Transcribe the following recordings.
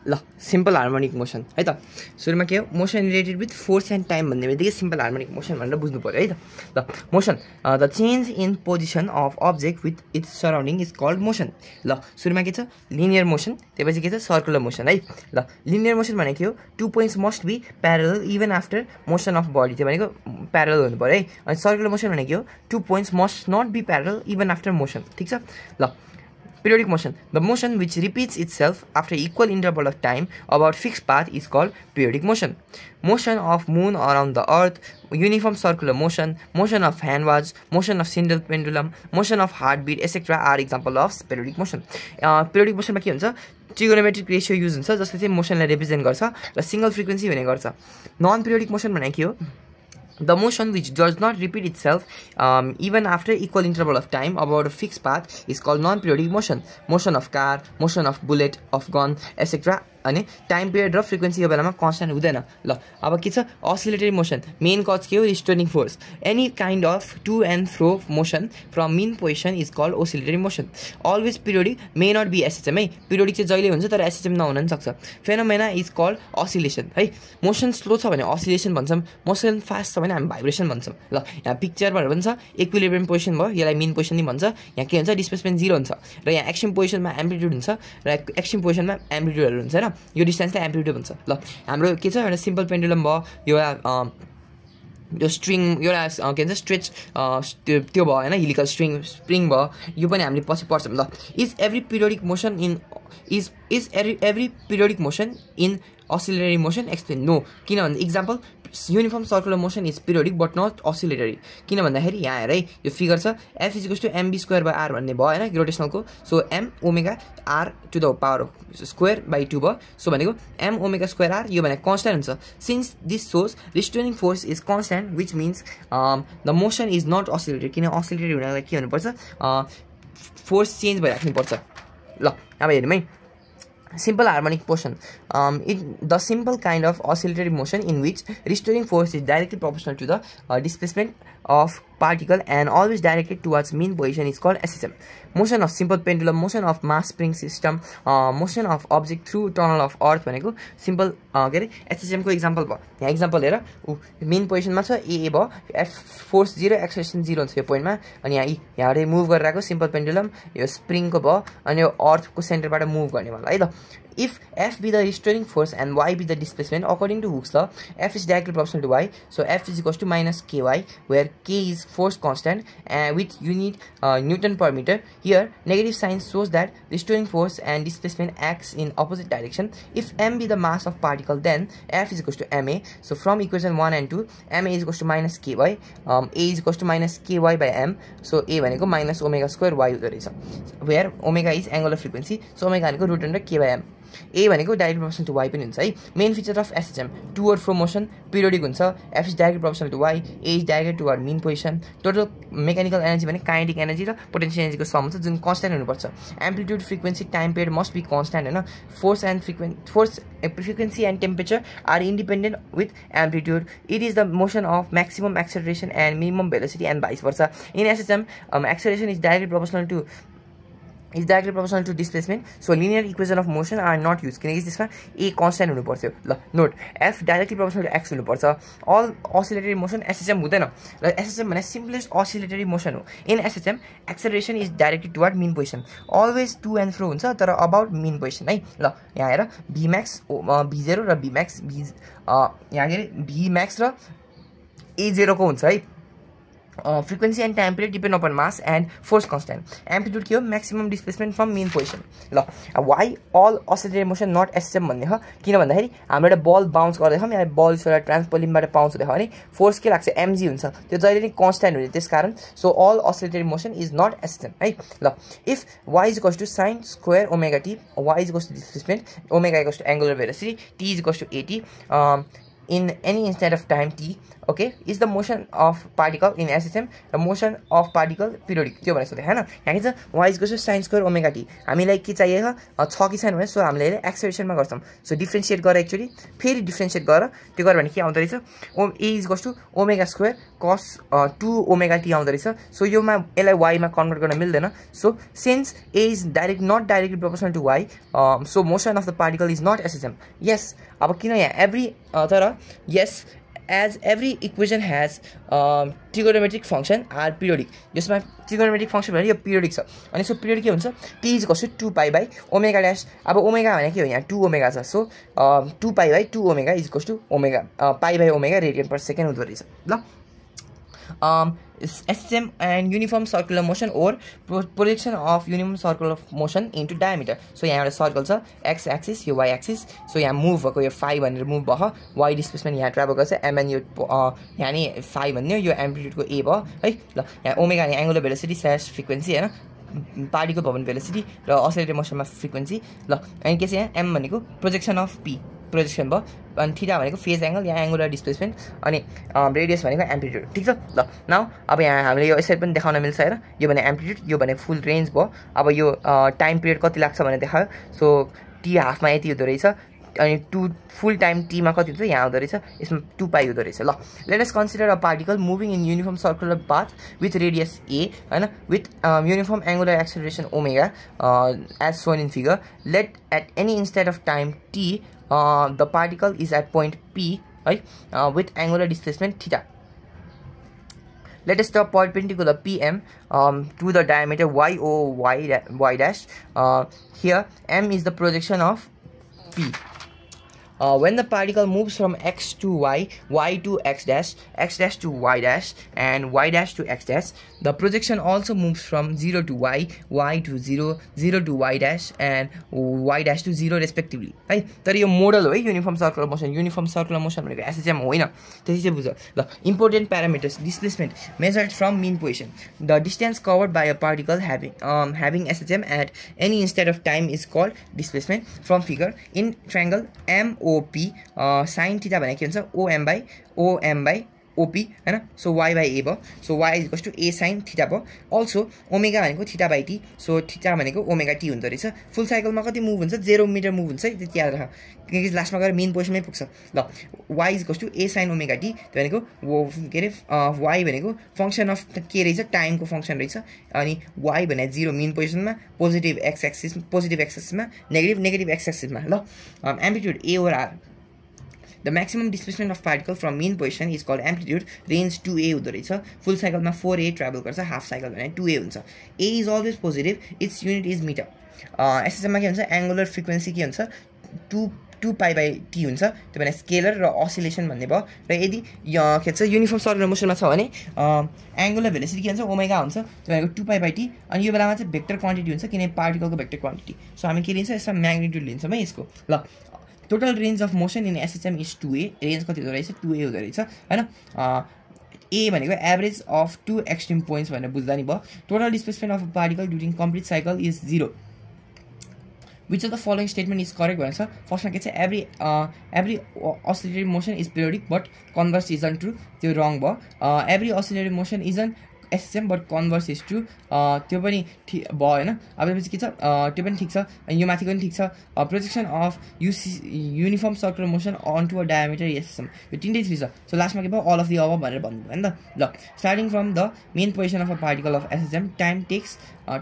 ल simple harmonic motion है त सुरुमा के हो motion related with force and time भन्ने बित्तिकै सिम्पल हार्मोनिक मोसन भनेर बुझ्नु पर्यो है त ल motion the change in position of object with its surrounding is called motion ल सुरुमा के छ लिनियर मोसन त्यसपछि के छ सर्कुलर मोसन है ल लिनियर मोसन भनेको के हो 2 points must be parallel even after motion of body त्यो भनेको प्यारलल हुनु पर्यो है अनि सर्कुलर मोसन भनेको के हो 2 points must not be parallel even after motion ठिक छ ल periodic motion the motion which repeats itself after equal interval of time about fixed path is called periodic motion motion of moon around the earth uniform circular motion motion of hand watch motion of spindle pendulum motion of heartbeat etc are example of periodic motion periodic motion मा के हुन्छ trigonometric ratio use हुन्छ जसले चाहिँ मोसनलाई represent गर्छ र single frequency हुने गर्छ नन पिरियोडिक मोसन भनेको के हो the motion which does not repeat itself even after equal interval of time about a fixed path is called non-periodic motion motion of car motion of bullet of gun etc अनि time period र frequency यो बेलामा constant हुँदैन ल अब के छ असिलेटरी motion main cause के हो restoring force any kind of to and fro motion from mean position is called oscillatory motion always periodic may not be SHM है पिरियोडिक चाहिँ जहिले हुन्छ तर एसएचएम नहुन पनि सक्छ फेनोमेना इज कल्ड असिलेसन है मोसन स्लो छ भने असिलेसन भन्छौँ मोसन फास्ट छ भने हामी भाइब्रेसन भन्छौँ ल यहाँ पिक्चरमा पनि छ इक्विलिब्रियम पोजिसन भयो यसलाई मेन पोजिसन नि भन्छ यहाँ के हुन्छ डिस्प्लेसमेन्ट 0 हुन्छ र यहाँ एक्सट्रिम पोजिसनमा एम्प्लिट्युड हुन्छ र एक्सट्रिम पोजिसनमा एम्प्लिट्युडहरू हुन्छ हैन यो डिस्टेन्सलाई एम्प्लिट्युड भन्छ ल हाम्रो के छ एउटा सिम्पल पेन्डुलम भयो यो स्ट्रिङ एउटा के भन्छ स्ट्रेच त्यो भयो हैन हेलिकल स्प्रिङ भयो यो पनि हामीले पछि पढ्छौँ ल is every periodic motion in oscillatory motion explain no किनभने example uniform circular motion is periodic but not oscillatory किन भन्दाखेरि यहाँ हेर है यो फिगर छ f = mv²/r भन्ने भयो हैन ग्रेविटेसनलको so m omega r to the power square by 2 भयो सो भनेको m ओमेगा² r यो भने कन्स्ट्यान्ट हुन्छ since this shows restoring force is constant which means the motion is not oscillatory किन oscillatory हुनलाई के हुनुपर्छ फोर्स चेन्ज भइराख्नु पर्छ ल अब हेरौँ है simple harmonic motion the simple kind of oscillatory motion in which restoring force is directly proportional to the displacement of particle and always directed towards mean position is called SHM motion of simple pendulum motion of mass spring system motion of object through tunnel of earth भनेको simple के रे SHM को example भयो यहाँ example हेर main पोजिसनमा छ ए भयो f फोर्स 0 एक्सेलरेसन 0 हुन्छ यो पोइन्टमा अनि यहाँ मुभ गरिरहेको सिम्पल पेन्डुलम यो स्प्रिङको भयो अनि यो अर्थको सेन्टरबाट मुभ गर्ने वाला है त if f be the restoring force and y be the displacement according to Hooke's law f is directly proportional to y so f is equals to minus ky where k is force constant with unit Newton per meter here negative sign shows that restoring force and displacement acts in opposite direction if m be the mass of particle then f is equals to ma so from equation 1 and 2 ma is equals to minus ky a is equals to minus ky by m so a भनेको minus omega square y हुँदो रहेछ where omega is angular frequency so omega भनेको root under k by m A भनेको direct proportional to y पनि हुन्छ है main feature of SHM toward fro motion periodic हुन्छ f is direct proportional to y a is direct toward mean position total mechanical energy भने kinetic energy र potential एनर्जीको sum हुन्छ जुन constant हुनुपर्छ amplitude frequency time period must be constant हैन force frequency and temperature are independent with amplitude it is the motion of maximum acceleration and minimum velocity and vice versa in SHM acceleration is directly proportional to displacement so linear equation of motion are not used किनकि त्यसमा a constant हुनु पर्थ्यो ल note f directly proportional to x हुनु पर्छ all oscillatory motion SHM हुँदैन र SHM भने simplest oscillatory motion हो in SHM acceleration is directed toward mean position always to and fro हुन्छ तर about mean position है ल यहाँ हेर bmax b0 र bmax यहाँ के bmax र a0 को हुन्छ है frequency and time period depend upon mass and force constant amplitude के हो maximum displacement from mean position ल why all oscillatory motion not SHM भन्ने हो किन भन्दाखेरि हाम्रो एउटा बल बाउन्स गर्दै छ यहाँ बल एउटा ट्रान्सपोलिनबाट बाउन्स हुँदै छ भने फोर्स के लाग्छ mg हुन्छ त्यो जहिले पनि कन्स्ट्यान्ट हुन्छ त्यसकारण so all oscillatory motion is not SHM है ल if y is equals to sin square omega t y is equals to displacement omega equals to angular velocity t is equals to at in any instant of time t, okay, is the motion of particle in SHM the motion of particle periodic त्यो भनेको छ हैन यहाँ के छ y is equal to sin square omega t हामीलाई के चाहिएको छ कि छैन भने सो हामीले एक्सेलरेसन मा गर्छौं सो डिफरेन्शिएट गरेर एक्चुअली फेरि डिफरेन्शिएट गरेर त्यो गर्यो भने के आउँदै रहेछ a is equal to omega square cos 2 omega t आउँदै रहेछ सो यो मा यसलाई y मा कन्भर्ट गर्न मिल्दैन so since a is not directly proportional to y so motion of the particle is not SHM yes अब किन यहाँ every तर yes as every equation has trigonometric function are periodic यसमा trigonometric function भने यो periodic छ अनि so periodic के हुन्छ t is equal to 2 pi by omega dash अब omega भने के हो यहाँ 2 omega छ so 2 pi by 2 omega is equal to omega pi by omega radian per second हुँदो रहेछ ल SHM and uniform circular motion or projection of uniform circular motion into diameter so यहाँ एउटा सर्कल छ x axis यो y axis so यहाँ move भएको यो phi भनेर मुभ भयो y डिस्प्लेसमेन्ट यहाँ ट्राभल गर्छ m n यो यहाँ नि phi भन्ने यो एम्प्लिट्युड को a भयो है ल यहाँ ओमेगा नि एंगुलर भेलोसिटी स्ल्याश फ्रिक्वेन्सी हैन पार्टिकल भयो भने भेलोसिटी र असलेटेड मोसनमा फ्रिक्वेन्सी ल अनि के छ यहाँ m भनेको प्रोजेक्सन अफ p प्रोजेक्सन भयो अनि थीटा भनेको फेज एंगल यहाँ एंगुलर डिस्प्लेसमेन्ट अनि रेडियस भनेको एम्प्लिट्युड ठीक छ ल नाउ अब यहाँ हामीले यो यसरी पनि देखाउन मिल्छ हैन यो भने एम्प्लिट्युड यो भने फुल रेन्ज भयो अब यो टाइम पिरियड कति लाग्छ भने देखायो सो t हाफमा यति हुँदो रहेछ अनि 2 फुल टाइम t मा कति हुन्छ यहाँ आउँदो रहेछ यसमा 2 पाइ हुँदो रहेछ ल let us consider a particle moving in uniform circular path with radius a हैन with uniform angular acceleration omega as shown in figure let at any instant of time t the particle is at point p right with angular displacement theta let us draw perpendicular pm to the diameter y dash here m is the projection of p when the particle moves from x to y, y to x dash to y dash, and y dash to x dash, the projection also moves from 0 to y, y to 0, 0 to y dash, and y dash to 0 respectively. है तर यो model हो है uniform circular motion भनेको SHM होइन त्यसै चाहिँ बुझ ल important parameters displacement measured from mean position the distance covered by a particle having SHM at any instant of time is called displacement from figure in triangle MOP sin theta भने के हुन्छ OM by OP हैन so y by a भयो so y is equal to a sin theta भयो also omega भनेको theta by t so theta भनेको omega t हुँदो रहेछ फुल साइकलमा कति मुभ हुन्छ 0 मिटर मुभ हुन्छ है त्यति याद राख किनकि लास्टमा गएर मेन पोजिसनमै पुग्छ ल y is equal to a sin omega t त्यो भनेको के रे y भनेको फंक्सन अफ के रहेछ टाइमको फंक्सन रहेछ अनि y भने 0 मेन पोजिसनमा पोजिटिभ x एक्सिसमा नेगेटिभ x एक्सिसमा ल amplitude a over r The maximum displacement of particle from mean position is called amplitude range 2a हुँदो रहेछ फुल साइकलमा 4a ट्राभल गर्छ हाफ साइकल भने 2a हुन्छ a is always positive its unit is meter SHM मा के हुन्छ angular frequency के हुन्छ 2 पाइ बाइ t हुन्छ त्यो भने स्केलर र ओसिलेसन भन्ने भयो र यदि के छ युनिफर्म सर्कुलर मोसनमा छ भने एंगुलर भेलोसिटी के हुन्छ ओमेगा हुन्छ त्यो भनेको 2 पाइ बाइ t अनि यो बेलामा चाहिँ भेक्टर क्वान्टिटी हुन्छ किन पार्टिकलको भेक्टर क्वान्टिटी सो हामी के लिन्छ यसमा म्याग्निट्युड लिन्छौँ है यसको ल Total range of motion in SHM is 2a. Range कति हुँदो रहेछ 2a हुँदो रहेछ हैन a भनेको average of two extreme points भनेर बुझ्दा नि भयो total displacement of a particle during complete cycle is 0 which of the following statement is correct भनेछ फर्स्टमा के छ every oscillatory motion is periodic but converse isn't true त्यो रङ भयो every oscillatory motion isn't SHM but converse is true त्यो पनि भयो हैन अब त्यसपछि के छ त्यो पनि ठीक छ यो माथिको पनि ठीक छ projection of uniform circular motion onto a diameter SHM यो तीनटै ठीक छ सो लास्टमा के भयो all of the above भनेर भन्नु हैन त ल starting from the main position of a particle of SHM time takes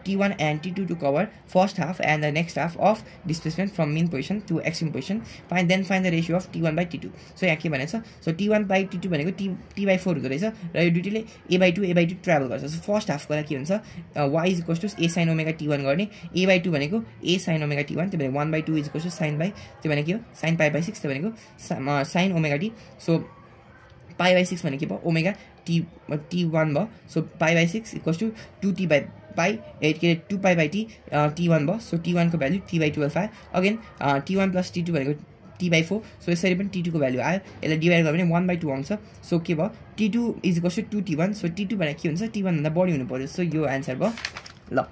t1 and t2 to cover first half and the next half of displacement from mean position to extreme position find the ratio of t1 by t2 so यहाँ के भनेछ so t1 by t2 भनेको t by 4 हुँदो रहेछ र यो दुईटैले a by 2 travel गर्छ so first half गर्दा के हुन्छ y is equal to a sin omega t1 गर्ने a by 2 भनेको a sin omega t1 त्यो भने 1 by 2 is equal to sin by त्यो भने के हो sin pi by 6 त्यो भनेको sin omega t so pi by 6 भने के भयो ओमेगा t1 भयो so pi by 6 equals to 2t by pi 8 के 2 pi by t t1 भयो सो t1 को भ्यालु t by 12 आयो अगेन t1 plus t2 भनेको t by 4 सो यसरी पनि t2 को भ्यालु आयो यसलाई डिवाइड गर्यो भने 1 by 2 आउँछ सो के भयो t2 is equals to 2t1 so t2 भने के हुन्छ t1 भन्दा बढी हुनु पर्यो सो यो आन्सर भयो ल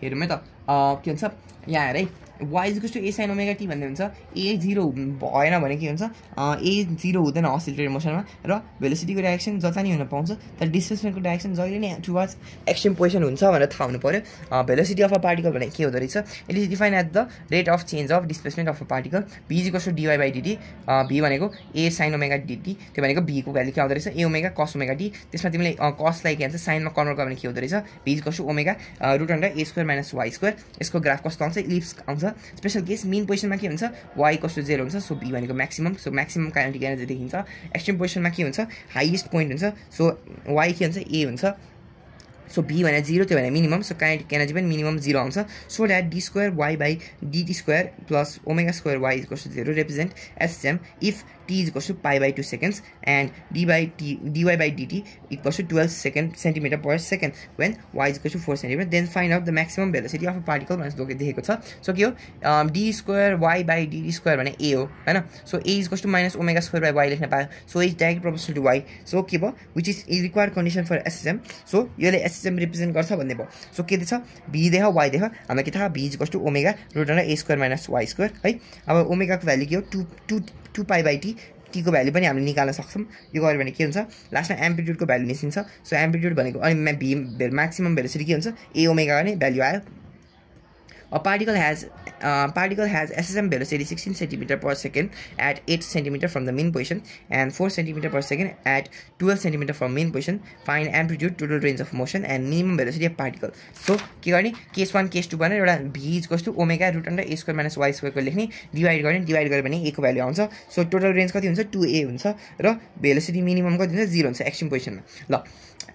हेरौँ है त के भन्छ यहाँ हेर है y equals to a sin omega t भन्ने हुन्छ a 0 भएन भने के हुन्छ a 0 हुँदैन असिलेटरी मोसनमा र भेलोसिटीको डाइरेक्सन जता नि हुन पाउँछ तर डिस्प्लेसमेन्टको डाइरेक्सन जहिले नै टुवर्ड्स एक्सट्रिम पोजिसन हुन्छ भनेर थाहा हुनु पर्यो भेलोसिटी अफ अ पार्टिकल भने के हुँदो रहेछ it is defined at the rate of change of displacement of a particle v equals to dy by dt v भनेको a sin ओमेगा dt त्यो भनेको v को भ्यालु के आउँदो रहेछ a omega cos omega t त्यसमा तिमीले cosलाई के भन्छ साइनमा कन्भर्ट गर्यो भने के हुँदो रहेछ v equals to omega root under a square minus y square यसको ग्राफ कस्तो आउँछ इलिप्स आउँछ स्पेशल केस मेन पोजिसनमा के हुन्छ y इक्वल्स टु 0 हुन्छ सो v भनेको maximum so maximum kinetic energy देखिन्छ एक्सट्रिम पोजिसनमा के हुन्छ हाइएस्ट पोइन्ट हुन्छ सो y के हुन्छ a हुन्छ सो b भने 0 त्यो भने मिनिमम सो काइनेटिक एनर्जी पनि मिनिमम 0 आउँछ so that d square y by dt square plus omega square y equals to 0 represent SHM if t is equals to pi by 2 seconds and dy by dt equals to 12 centimeter per second when y is equals to 4 centimeter. Then find out the maximum velocity of a particle भनेर देखेको छ so के हो d square y by dt square भने a हो हैन so a is equals to minus omega square by y लेख्न पायो so is direct proportional to y so के भयो which is required condition for SHM so यसले SHM represent गर्छ भन्ने भयो सो के छ b देख y देख हामीलाई के थाहा b is equals to omega root under a square minus y square है अब ओमेगा को भ्यालु के हो 2 pi by t t को भ्यालु पनि हामीले निकाल्न सक्छौं यो गर्यो भने के हुन्छ लास्टमा एम्प्लिट्युड को भ्यालु निस्किन्छ सो एम्प्लिट्युड भनेको अनि v म्याक्सिमम भेलोसिटी के हुन्छ a ओमेगा गर्ने भ्यालु आयो A particle has SHM velocity 16 cm per second at 8 cm from the mean position and 4 cm per second at 12 cm from mean position. Find amplitude, total range of motion and minimum velocity of particle. So के गर्ने case 1 case 2 भनेर एउटा v equals to omega root under a square minus y square को लेख्ने divide गरे भने a को value आउँछ सो टोटल रेन्ज कति हुन्छ 2a हुन्छ र भेलोसिटी मिनिमम कति हुन्छ 0 हुन्छ एक्सट्रिम पोजिसनमा ल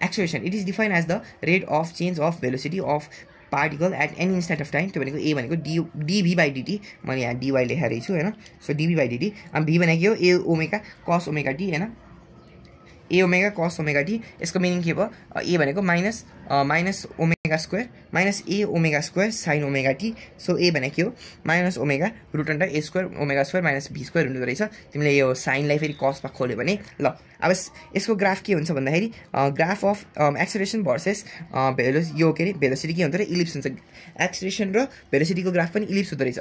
acceleration it is defined as the rate of change of velocity of particle at any instant of time त्यो भनेको a भनेको dv by dt मैले यहाँ dy लेखेर रहेछु हैन सो dv by dt अब v भनेको के हो a omega cos omega t हैन a omega cos omega t यसको मिनिङ के भयो a भनेको minus omega square minus a omega square sin omega t so a भनेको के हो minus omega root under a square omega square minus b square हुँदो रहेछ तिमीले यो sin लाई फेरि cos मा खोल्यो भने ल अब यसको ग्राफ के हुन्छ भन्दाखेरि ग्राफ अफ एक्सेलरेसन भर्सेस यो के रे भेलोसिटी के हुन्छ र इलिप्स हुन्छ एक्सेलरेसन र भेलोसिटीको ग्राफ पनि इलिप्स हुँदो रहेछ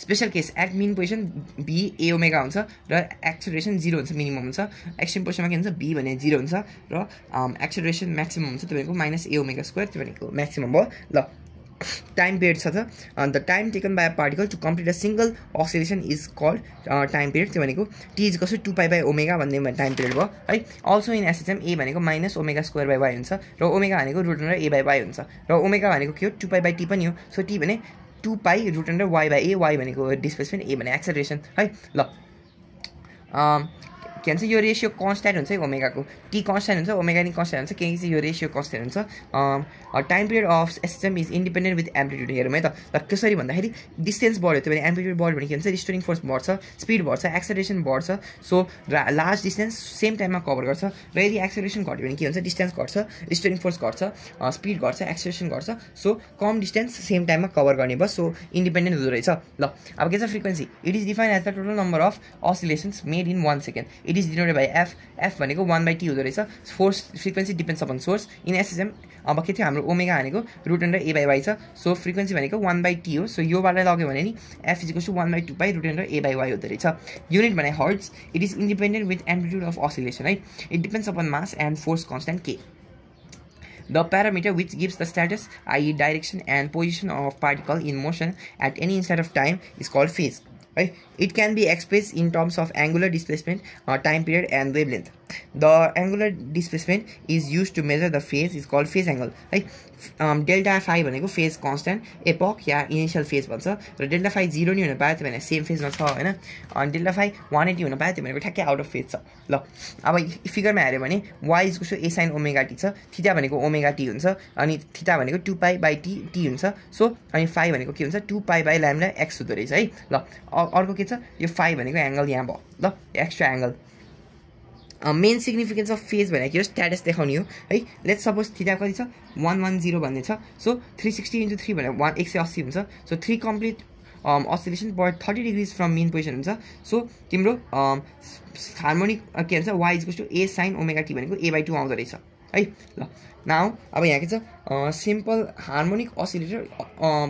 special case at mean position b a omega हुन्छ र एक्सेलरेसन 0 हुन्छ मिनिमम हुन्छ एक्सट्रिम पोजिसनमा के हुन्छ b भने 0 हुन्छ र एक्सेलरेसन म्याक्सिमम हुन्छ त्यो भनेको माइनस a ओमेगा स्क्वायर त्यो भनेको म्याक्सिमम भयो ल टाइम पिरियड छ त the time taken by a particle to complete a single oscillation is called time period त्यो भनेको t is equals to 2 pi by omega भन्ने टाइम पिरियड भयो है अल्सो इन एसएचएम a भनेको minus omega square by y हुन्छ र omega भनेको root under a by y हुन्छ र ओमेगा भनेको के हो 2 पाई बाई t पनि हो सो t भने 2 pi root under y by a y भनेको डिस्प्लेसमेन्ट a भने एक्सेलरेसन है ल के भन्छ यो रेशियो कन्स्ट्यान्ट हुन्छ है ओमेगाको टी कन्स्ट्यान्ट हुन्छ ओमेगा नि कन्स्ट्यान्ट हुन्छ केही चाहिँ यो रेशियो कन्स्ट्यान्ट हुन्छ time period of SHM is independent with amplitude हेरौँ है त कसरी भन्दाखेरि डिस्टेन्स बढ्यो त्यो भने एम्प्लिट्युड बढ्यो भने के हुन्छ रिस्टोरिङ फोर्स बढ्छ स्पिड बढ्छ एक्सेलरेसन बढ्छ सो लार्ज डिस्टेन्स सेम टाइममा कभर गर्छ र यदि एक्सेलरेसन घट्यो भने के हुन्छ डिस्टेन्स घट्छ रिस्टोरिङ फोर्स घट्छ स्पिड घट्छ एक्सेलरेसन घट्छ सो कम डिस्टेन्स सेम टाइममा कभर गर्ने भयो सो इन्डिपेन्डेन्ट हुँदो रहेछ ल अब के छ frequency it is defined as the total number of oscillations made in 1 second it is denoted by f भनेको 1/t हुँदो रहेछ force frequency depends upon source in SHM अब के थियो हाम्रो ओमेगा भनेको root under a by y छ so frequency भनेको 1/t हो सो योबाट लग्यो भने नि f is equals to 1/2 pi root under a by y हुँदो रहेछ युनिट भने hertz it is independent with amplitude of oscillation है it depends upon mass and force constant k The parameter which gives the status, i.e. direction and position of particle in motion at any instant of time is called phase. Right? It can be expressed in terms of angular displacement, time period and wavelength. The angular displacement is used to measure the phase is called phase angle. Right? Delta phi भनेको phase constant, epoch या initial phase भन्छ र delta phi 0 नि हुन पायो त्यो भने same फेजमा छ हैन अनि delta phi 180 हुन पायो त्यो भनेको ठ्याक्कै आउट अफ फेज छ ल अब फिगरमा हेर्यो भने y is equal to a sin omega t छ थीटा भनेको ओमेगा t हुन्छ अनि थीटा भनेको 2 पाई बाई t हुन्छ सो अनि phi भनेको के हुन्छ 2 पाई बाई लैम्डा x हुँदो रहेछ है ल अर्को के छ यो phi भनेको एंगल यहाँ भयो ल extra angle main significance of phase भनेको यो स्ट्याटस देखाउने हो है लेट्स सपोज थीटा कति छ 110 भन्ने छ सो 360 × 3 भनेको 180 हुन्छ so 3 complete oscillation per 30 degrees from mean position हुन्छ सो तिम्रो हार्मोनिक के भन्छ y is equals to a sin omega t भनेको a/2 आउँदो रहेछ है ल नाउ अब यहाँ के छ सिम्पल हार्मोनिक असिलेटर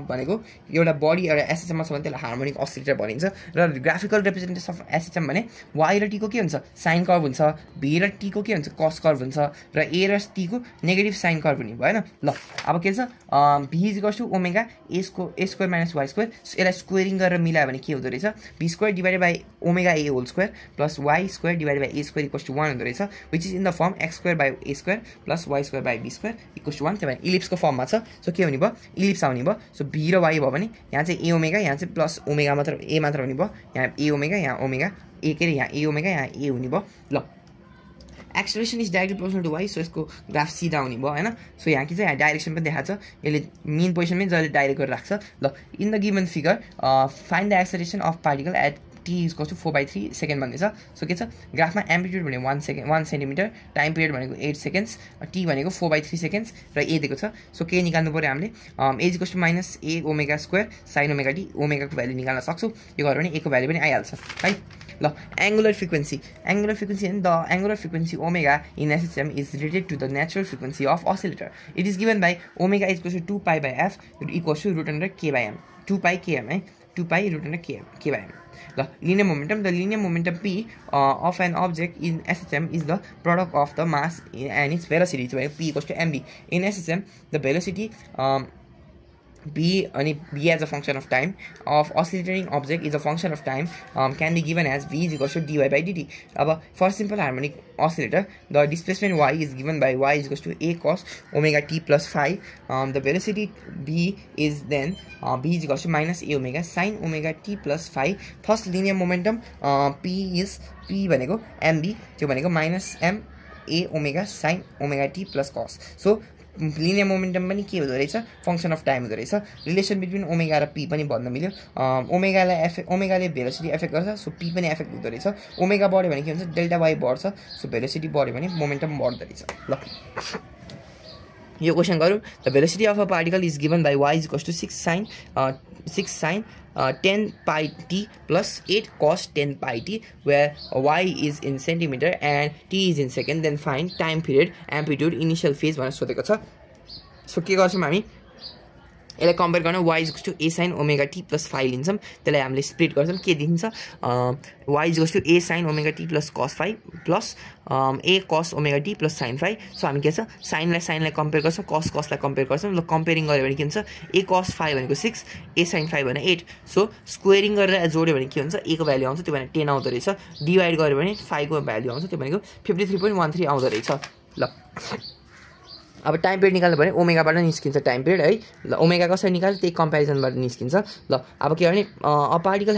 भनेको एउटा बडी एउटा एसएचएममा छ भने त्यसलाई हार्मोनिक असिलेटर भनिन्छ र ग्राफिकल रिप्रेजेन्टेसन अफ एसएचएम भने वाइ र टीको के हुन्छ साइन कर्भ हुन्छ, भी र टीको के हुन्छ कस कर्भ हुन्छ र ए र टीको नेगेटिभ साइन कर्भ हुने भएन। ल अब के छ v is equals to omega a square minus y square, यसलाई स्क्वेयरिङ गरेर मिलायो भने के हुँदो रहेछ v square divided by omega a whole square plus y square divided by a square equals to 1 हुँदो रहेछ, which is in the firm x square by a square plus y square by b square equals to 1। त्यो भने इलिप्सको फर्ममा छ। So के हुने भयो ellipse आउने भयो। सो भी र वाइ भयो भने यहाँ चाहिँ ए ओमेगा यहाँ चाहिँ प्लस ओमेगा मात्र ए मात्र हुने भयो, यहाँ ए ओमेगा यहाँ ओमेगा ए के अरे यहाँ ए ओमेगा यहाँ ए हुने भयो। ल acceleration is directly proportional to y, so यसको ग्राफ सिधा हुने भयो हैन। सो यहाँ के चाहिँ यहाँ डाइरेक्सन पनि देखाएको छ, यसले मेन पोजिसनमै जसले डाइरेक्ट गरेर राख्छ। ल in the given figure find the acceleration of particle at t is equals to 4/3 second भन्दैछ। सो के छ ग्राफमा एम्प्लिट्युड भने 1 सेन्टिमिटर, टाइम पिरियड भनेको 8 सेकेन्ड्स, टी भनेको 4/3 सेकेन्ड्स र ए दिएको छ। सो के निकाल्नु पऱ्यो हामीले a is equals to minus a omega square sine omega T, ओमेगाको भ्यालु निकाल्न सक्छौँ, यो गर्यो भने ए को भ्यालु पनि आइहाल्छ है। ल angular frequency the angular frequency omega in SHM is related to the natural frequency of oscillator. It is given by omega is equals to 2π/f equals to √k/m 2π/km है 2π√k/m। The linear momentum P of an object in SHM is the product of the mass and its velocity. So P equals to mv. In SHM, the velocity B as a function of time of oscillating object is a function of time can be given as V is equals to dy by dt. For simple harmonic oscillator, the displacement y is given by y is equals to a cos omega t plus phi. The velocity B is then B is equals to minus a omega sin omega t plus phi. First linear momentum P is P भनेको mb, त्यो भनेको minus m a omega sin omega t plus cos. So linear momentum पनि के हुँदो रहेछ function of time हुँदो रहेछ। Relation between omega र पी पनि भन्न मिल्यो। ओमेगाले भेलोसिटी एफेक्ट गर्छ, सो पी पनि एफेक्ट हुँदो रहेछ। ओमेगा बढ्यो भने के हुन्छ डेल्टा वाई बढ्छ, सो भेलोसिटी बढ्यो भने मोमेन्टम बढ्दो रहेछ। ल यो क्वेशन गरौँ। The velocity of a particle is given by Y is equals to 6 sin 10 pi t plus 8 cos 10 pi t, where y is in centimeter and t is in second. Then find time period, amplitude, initial phase भनेर सोधेको छ। So के गर्छौँ हामी यसलाई compare गर्न y equals to a sin omega t plus phi लिन्छौँ, त्यसलाई हामीले स्प्लिट गर्छौँ। के दिन्छ y equals to a sin omega t plus cos phi plus a cos omega t plus sin phi। So हामी के छ साइनलाई कम्पेयर गर्छौँ, cosलाई कम्पेयर गर्छौँ। ल कम्पेयरिङ गर्यो भने के हुन्छ a cos phi भनेको 6, a sin phi भने 8। सो स्क्वेयरिङ गरेर जोड्यो भने के हुन्छ a को भ्यालु आउँछ, त्यो भने 10 आउँदो रहेछ। डिभाइड गर्यो भने phi को भ्यालु आउँछ, त्यो भनेको 53.13 आउँदो रहेछ। ल अब टाइम पिरियड निकाल्नु भने ओमेगाबाट निस्किन्छ टाइम पिरियड है। ल ओमेगा कसरी निकाल्यो त्यही कम्पेरिजनबाट निस्किन्छ। ल अब के गर्ने a particle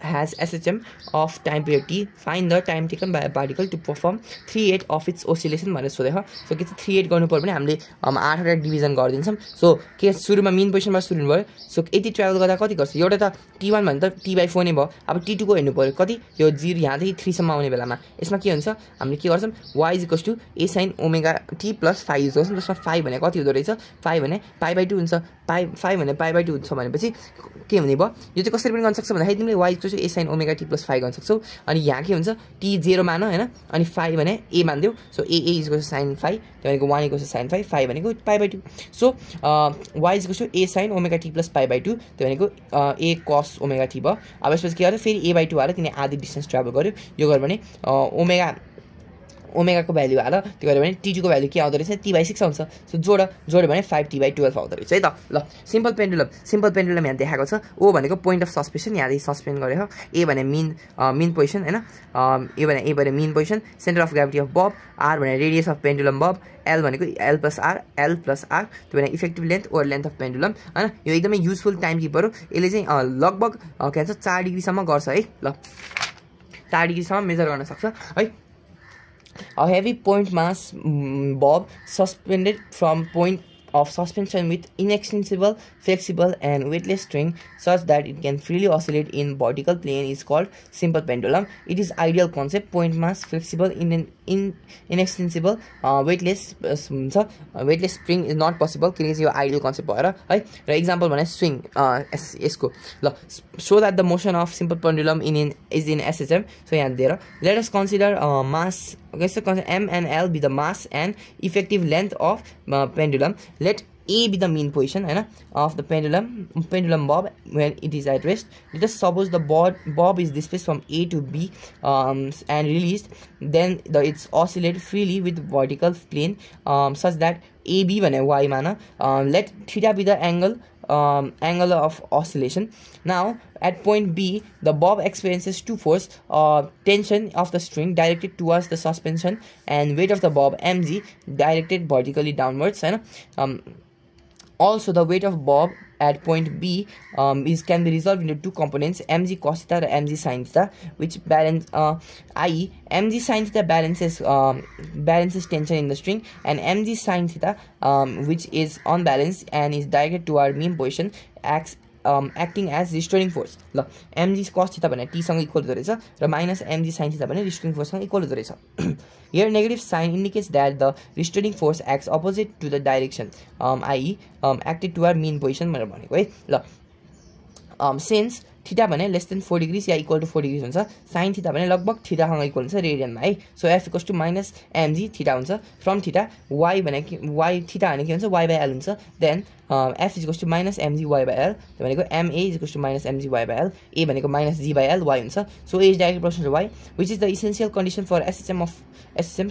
has SHM of time period t, find the time taken by a particle to perform 3/8 of its oscillation भनेर सोधेको। सो के चाहिँ 3/8 गर्नु पर्यो भने हामीले 8 डिभिजन गरिदिन्छौँ। सो के सुरुमा मेन पोजिसनबाट सुरु भयो, सो यति ट्राभल गर्दा कति गर्छ एउटा त t1 भने त t/4 नै भयो। अब t2 को हेर्नु पर्यो कति यो 0 यहाँदेखि 3 सम्म आउने बेलामा यसमा के हुन्छ हामीले के गर्छौँ y is equals to a sin omega t plus phi use गर्छौँ। जसमा phi भने कति हुँदो रहेछ phi भने π/2 हुन्छ, phi भने π/2 हुन्छ भनेपछि के हुने भयो यो चाहिँ कसरी पनि गर्न सक्छ भन्दाखेरि तिमीले y equals to a sin omega t plus phi गर्न सक्छौ। अनि यहाँ के हुन्छ t 0 मान हैन, अनि phi भने a मान्दियौ। So a is equals to sin phi, त्यो भनेको 1 equals to sin phi, phi भनेको π/2। So y is equals to a sin omega t plus π/2, त्यो भनेको a cos omega t भयो। अब यसपछि के गर्यो फेरि a/2 हाल्यो, किन आधी डिस्टेन्स ट्राभल गर्यो। यो गर्यो भने ओमेगा को भ्यालु हाल, त्यो गर्यो भने t2 को भ्यालु के आउँदो रहेछ t/6 आउँछ। सो जोड्यो भने 5t/12 आउँदो रहेछ है त। ल सिम्पल पेन्डुलम यहाँ देखाएको छ। ओ भनेको पोइन्ट अफ सस्पेन्सन, यहाँदेखि सस्पेन्ड गरेको। ए भने मेन पोजिसन हैन, ए भने mean position, centre of gravity of bob, R भने radius of pendulum bob, L भनेको l प्लस आर, त्यो भने effective length or length of pendulum हैन। यो एकदमै युजफुल टाइम किपर हो। यसले चाहिँ लगभग के भन्छ 4 डिग्रीसम्म गर्छ है। ल 4 डिग्रीसम्म मेजर गर्न सक्छ है। A heavy point mass bob suspended from point of suspension with inextensible, flexible, and weightless string such that it can freely oscillate in vertical plane is called simple pendulum. It is ideal concept. Point mass, flexible, inextensible, weightless weightless spring is not possible. किनकि यो ideal concept भएर है र example भने swing यसको ल show that the motion of simple pendulum is in SHM. So यहाँ दिएर let us consider mass. Okay, so M and L be the mass and effective length of pendulum. Let A be the mean position of the pendulum bob when it is at rest. Let us suppose the bob is displaced from A to B and released. Then it's oscillate freely with vertical plane such that AB भने Y माना. Let theta be the angle of oscillation. Now at point B, the bob experiences two force, tension of the string directed towards the suspension and weight of the bob mg directed vertically downwards. Also the weight of bob at point B can be resolved into two components, mg cos theta and mg sin theta, which balance i.e. mg sin theta balances tension in the string, and mg sin theta which is on balance and is directed toward mean position acting as restoring force. ल mg cos theta भने t सँग equal हुँदो रहेछ र minus mg sin theta भने restoring force सँग equal हुँदो रहेछ. Here negative sign indicates that the restoring force acts opposite to the direction i.e. acted toward mean position भनेर भनेको है. ल since theta भने less than 4 degrees yeah equal to 4 degrees हुन्छ, sin theta भने लगभग theta सँग इक्वल हुन्छ रेडियनमा है. So f equals to minus mg theta हुन्छ. From theta y भने y theta भने के हुन्छ y by l हुन्छ. Then f is equals to minus mg y by l. त्यो भनेको ma is equals to minus mg y by l. A भनेको minus g by l y हुन्छ. So a is directly proportional to y, which is the essential condition for SHM.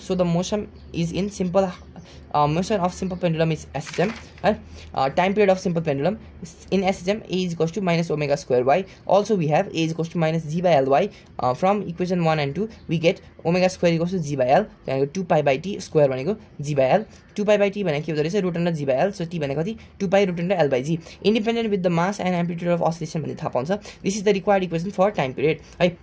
So the motion is in simple motion of simple pendulum is SHM. Time period of simple pendulum in SHM, a is equals to minus omega square y. Also we have a is equals to minus g by ly. From equation 1 and 2 we get omega square equals to g by l. 2 pi by t square भनेको g by l. 2 pi by t भनेको के हुँदो रहेछ root under g by l. So t भनेको कति 2 pi root under l by g. Independent with the mass and amplitude of oscillation भन्ने थाहा पाउँछ. This is the required equation for time period. है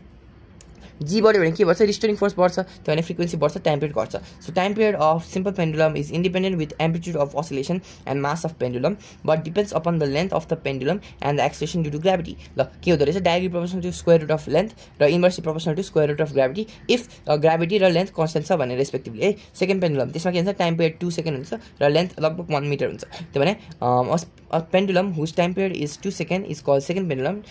G बढ्यो भने के भन्छ restoring force बढ्छ, त्यो भने frequency बढ्छ, time period घट्छ. So time period of simple pendulum is independent with amplitude of oscillation and mass of pendulum but depends upon the length of the pendulum and the acceleration due to gravity. ल के हुँदो रहेछ directly proportional to square root of length र inversely proportional to square root of gravity if gravity र length constant छ भने respectively है. Second pendulum त्यसमा के हुन्छ time period 2 second हुन्छ र length लगभग 1 meter हुन्छ. त्यो भने a pendulum whose time period is 2 seconds is called second pendulum.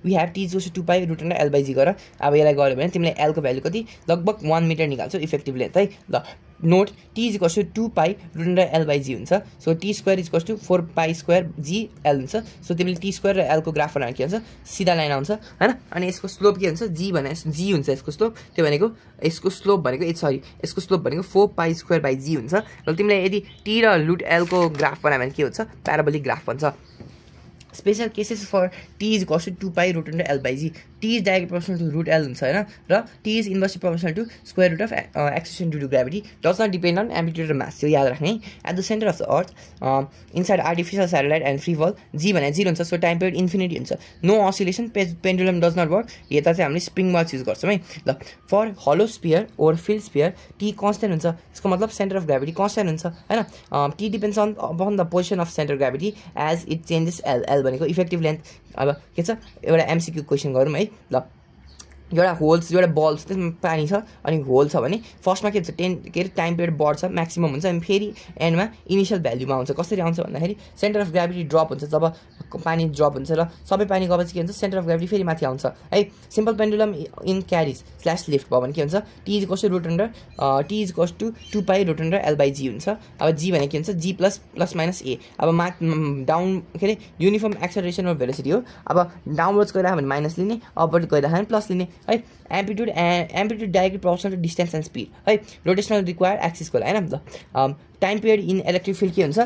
We have t is equals to 2 pi root under l by g गर अब यसलाई गर्यो भने तिमीले l को भ्यालु कति लगभग 1 मिटर निकाल्छौ इफेक्टिभ लेन्थ है. ल note t is equals to 2 pi root under l by g हुन्छ. So t square is equals to 4 pi square g l हुन्छ. So तिमीले t square र l को ग्राफ बनाएर के हुन्छ सिधा लाइन आउँछ हैन. अनि यसको स्लोप के हुन्छ g भने g हुन्छ यसको स्लोप. त्यो भनेको यसको स्लोप भनेको यसको स्लोप भनेको 4 pi square by g हुन्छ. र तिमीले यदि t र root l को ग्राफ बनायो भने के हुन्छ प्याराबोलिक ग्राफ भन्छ. Special cases for t is equals to 2 pi root under l by g. T is directly proportional to root l हुन्छ हैन र t is inversely proportional to square root of acceleration due to gravity. Does not depend on amplitude or mass. यो याद राख्ने. At the center of the earth inside artificial satellite and free fall g भने 0 हुन्छ. So time period infinity हुन्छ. No oscillation, pendulum does not work. यता चाहिँ हामीले spring watch use गर्छौं है. ल for hollow sphere or filled sphere t constant हुन्छ. यसको मतलब center of gravity constant हुन्छ हैन. T depends on upon the position of center of gravity as it changes l भनेको इफेक्टिभ लेन्थ. अब के छ एउटा एमसीक्यू क्वेशन गरौँ है. ल एउटा होल्स एउटा बल छ त्यसमा पानी छ अनि होल छ भने फर्स्टमा के हुन्छ 10 के टाइम पिरियड बढ्छ म्याक्सिमम हुन्छ अनि फेरि एन्डमा इनिशियल भ्यालुमा आउँछ. कसरी आउँछ भन्दाखेरि सेन्टर अफ ग्राभिटी ड्रप हुन्छ. जब पानी ड्रप हुन्छ र सबै पानी गएपछि के हुन्छ सेन्टर अफ ग्राभिटी फेरि माथि आउँछ है. Simple pendulum in carriage / lift भयो भने के हुन्छ t is equals to root under t is equals to 2 pi root under l by g हुन्छ. अब g भने के हुन्छ g plus plus minus a. अब डाउन के अरे युनिफर्म एक्सेलरेसन अफ भेलोसिटी हो. अब डाउनवर्ड्स गइरह्यो भने माइनस लिने, अपवर्ड गइरह्यो भने प्लस लिने है. Amplitude directly proportional to distance and speed है. रोटेसनल रिक्वायर एक्सिसको लागि हैन. ल time period in electric field के हुन्छ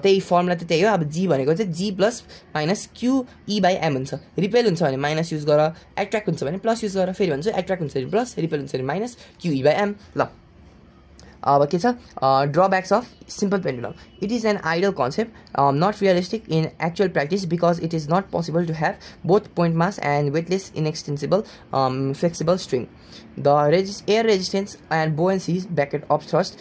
त्यही फर्मुला त त्यही हो. अब जी भनेको चाहिँ g plus minus q e by m हुन्छ. रिपेल हुन्छ भने माइनस युज गर, एट्र्याक्ट हुन्छ भने प्लस युज गर. फेरि भन्छु एट्र्याक्ट हुन्छ भने प्लस, रिपेल हुन्छ भने minus q e by m. ल अब के छ drawbacks of simple pendulum. It is an ideal concept, not realistic in actual practice because it is not possible to have both point mass and weightless inextensible flexible string. The air resistance and buoyancy bracket of thrust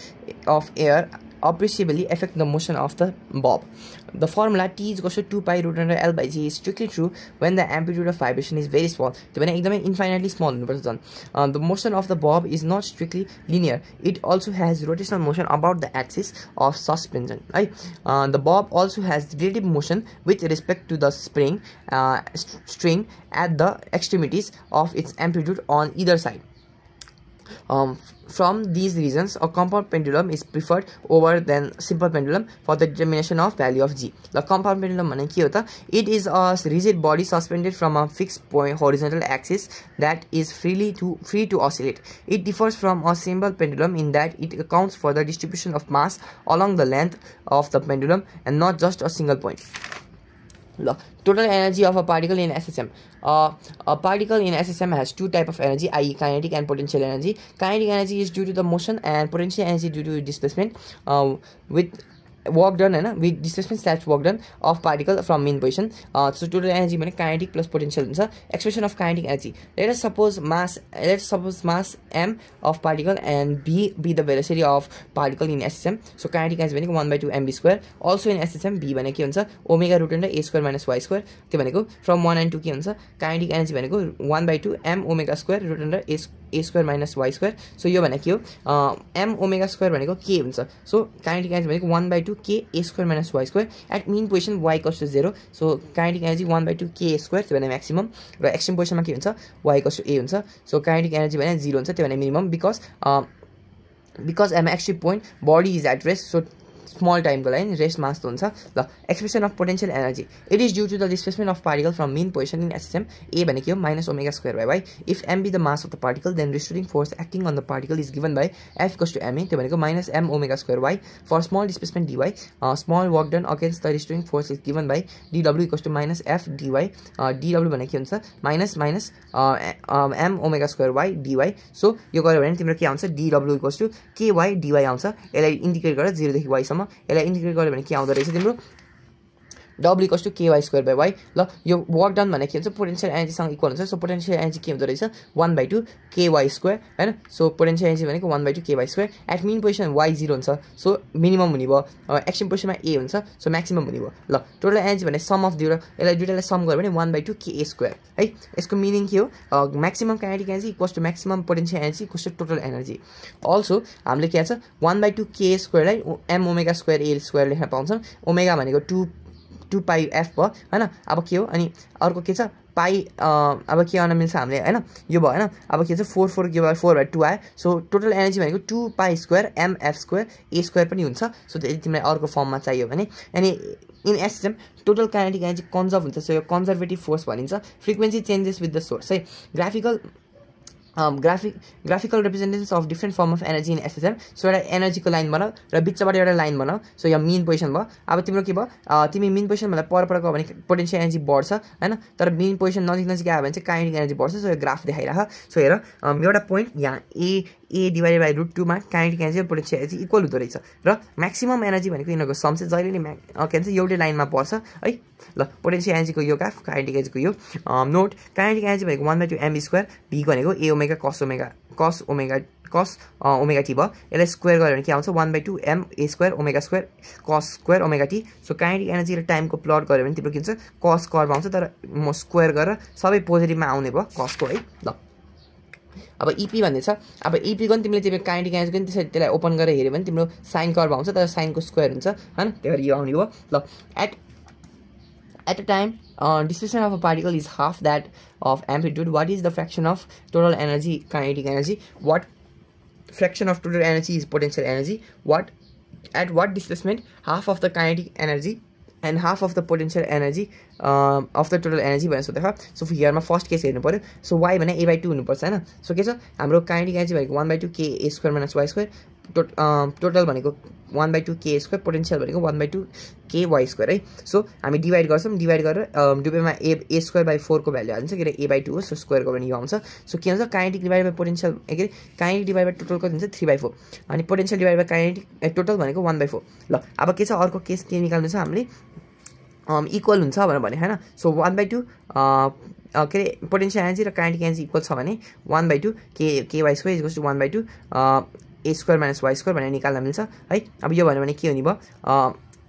of air appreciably affect the motion of the bob. The formula T is equals to 2 pi root under L by G is strictly true when the amplitude of vibration is very small. Infinitely small. The motion of the bob is not strictly linear. It also has rotational motion about the axis of suspension. Right? The bob also has relative motion with respect to the string at the extremities of its amplitude on either side. From these reasons, a compound pendulum is preferred over than simple pendulum for the determination of value of G. The compound pendulum भने के हो त? It is a rigid body suspended from a fixed point horizontal axis that is free to oscillate. It differs from a simple pendulum in that it accounts for the distribution of mass along the length of the pendulum and not just a single point. Total energy of a particle in SSM. A particle in SSM has two types of energy, i.e. kinetic and potential energy. Kinetic energy is due to the motion and potential energy due to displacement with work done with displacement / work done of particle from mean position. So total energy भने kinetic plus potential हुन्छ. Expression of kinetic energy. Let us suppose mass m of particle and b be the velocity of particle in SSM. So kinetic energy भनेको 1/2 mv square. Also in SSM b भने के हुन्छ omega root under a square minus y square. त्यो भनेको from 1 and 2 के हुन्छ kinetic energy भनेको 1/2 m omega square root under a square minus y square. So यो भने के हो m omega square भनेको के हुन्छ. So kinetic energy भनेको 1/2 k a square minus y square. At mean position y equals to 0. So kinetic energy 1/2 k square त्यो भने maximum र extreme position मा के हुन्छ y equals to a हुन्छ. So kinetic energy भने 0 हुन्छ त्यो भने minimum because at extreme point body is at rest. So small time line rest mass the expression of potential energy. It is due to the displacement of particle from mean position in SSM. A भने के हो minus omega square by y. If m be the mass of the particle, then restoring force acting on the particle is given by F equals to ma. त्यो भनेको minus m omega square y. For small displacement dy, small work done against the restoring force is given by dw equals to minus f dy. dw भने के हुन्छ minus m omega square y dy. So यो गर्यो भने तिम्रो के आउँछ dw equals to ky dy आउँछ. यसलाई इन्टिग्रेट गरेर 0 देखि y सम्म यसलाई इन्टिग्रेट गर्यो भने के आउँदो रहेछ तिम्रो w equals to ky square by y. ल यो वर्क डन भने के हुन्छ पोटेन्शियल एनर्जी सँग इक्वल हुन्छ. सो पोटेन्शियल एनर्जी के हुँदो रहेछ 1/2 ky square हैन. सो पोटेन्शियल एनर्जी भनेको 1/2 ky square. At mean position y 0 हुन्छ. सो मिनिमम हुने भयो. एक्सट्रिम पोजिसनमा a हुन्छ. सो म्याक्सिमम हुने भयो. ल टोटल एनर्जी भने सम अफ दुईटा यसलाई दुईटालाई सम गर्यो भने 1/2 ka square है. यसको मिनिङ के हो maximum kinetic energy equals to maximum potential energy equals to total energy. Also हामीले के छ 1/2 ka square लाई m omega square a square लेख्न पाउँछौं. ओमेगा भनेको 2 pi f भयो हैन. अब के हो अनि अर्को के छ पाई अब के गर्न मिल्छ हामीले हैन यो भयो हैन. अब के छ 4 के भयो 4/2 आयो. सो टोटल एनर्जी भनेको 2 pi square m f square a square पनि हुन्छ. सो यदि तिमीलाई अर्को फर्ममा चाहियो भने अनि in SM total kinetic energy conserve हुन्छ. सो यो कन्जर्भेटिभ फोर्स भनिन्छ. Frequency changes with the source है. graphical representations of different form of energy in SSM. So एउटा एनर्जी को लाइन बनाऊ र बिचबाट एउटा लाइन बनाऊ. सो यो मेन पोजिसन भयो. अब तिम्रो के भयो तिमी मेन पोजिसन भन्दा पर गयो भने पोटेन्शियल एनर्जी बढ्छ हैन. तर मेन पोजिसन नजिक आयो भने चाहिँ काइनेटिक एनर्जी बढ्छ. सो यो ग्राफ देखाइराख. सो हेर एउटा पोइन्ट यहाँ a divided by √2 मा काइनेटिक एनर्जी र पोटेन्शियल एनर्जी इक्वल हुँदो रहेछ र म्याक्सिमम एनर्जी भनेको यिनीहरुको सम चाहिँ जहिले नि के भन्छ एउटै लाइनमा पर्छ है. ल पोटेन्शियल एनर्जी को यो ग्राफ काइनेटिक एनर्जी को यो नोट. काइनेटिक एनर्जी भनेको 1/2 mv स्क्वायर v भनेको a omega cos omega t भयो. यसलाई स्क्वायर गर्यो भने के आउँछ 1/2 m a square omega square cos square omega t. So kinetic energy र टाइम को प्लट गर्यो भने तिम्रो के हुन्छ cos कर्व आउँछ. तर म स्क्वायर गरेर सबै पोजिटिभमा आउने भयो cos को है. ल अब EP भन्ने छ. अब EP को तिमीले तिम्रो काइनेटिक एनर्जी पनि त्यसलाई ओपन गरेर हेर्यो भने तिम्रो साइन कर्व आउँछ. तर साइन को स्क्वायर हुन्छ हैन. त्यही भएर यो आउने भयो. ल at a time displacement of a particle is half that of amplitude. What is the fraction of total energy kinetic energy? What fraction of total energy is potential energy? At what displacement half of the kinetic energy and half of the potential energy of the total energy भनेर सोधेको. So हियरमा first case हेर्नु पर्यो. So y भने a/2 हुनुपर्छ हैन. So के छ हाम्रो काइनेटिक एनर्जी भनेको 1/2 k a square minus y square. Total भनेको 1/2 k स्क्वायर. पोटेन्शियल भनेको 1/2 k y स्क्वायर है. सो हामी डिवाइड गर्छौं. डिवाइड गरेर दुवैमा a स्क्वायर बाइ 4 को भ्यालु हाल्छ के a/2 हो. सो स्क्वायर गर्यो भने यो आउँछ. सो के हुन्छ काइनेटिक डिवाइड बाइ पोटेन्शियल के काइनेटिक डिवाइड बाइ टोटल कति हुन्छ 3/4 अनि potential divide by kinetic total भनेको 1/4. ल अब के छ अर्को केस के निकाल्नु छ हामीले इक्वल हुन्छ भनेर भने हैन. सो 1/2 के पोटेन्शियल एनर्जी र काइनेटिक एनर्जी इक्वल छ भने 1/2 ky square equals to 1/2 a square minus y square भनेर निकाल्न मिल्छ है। अब यो भन्यो भने के हुने भयो,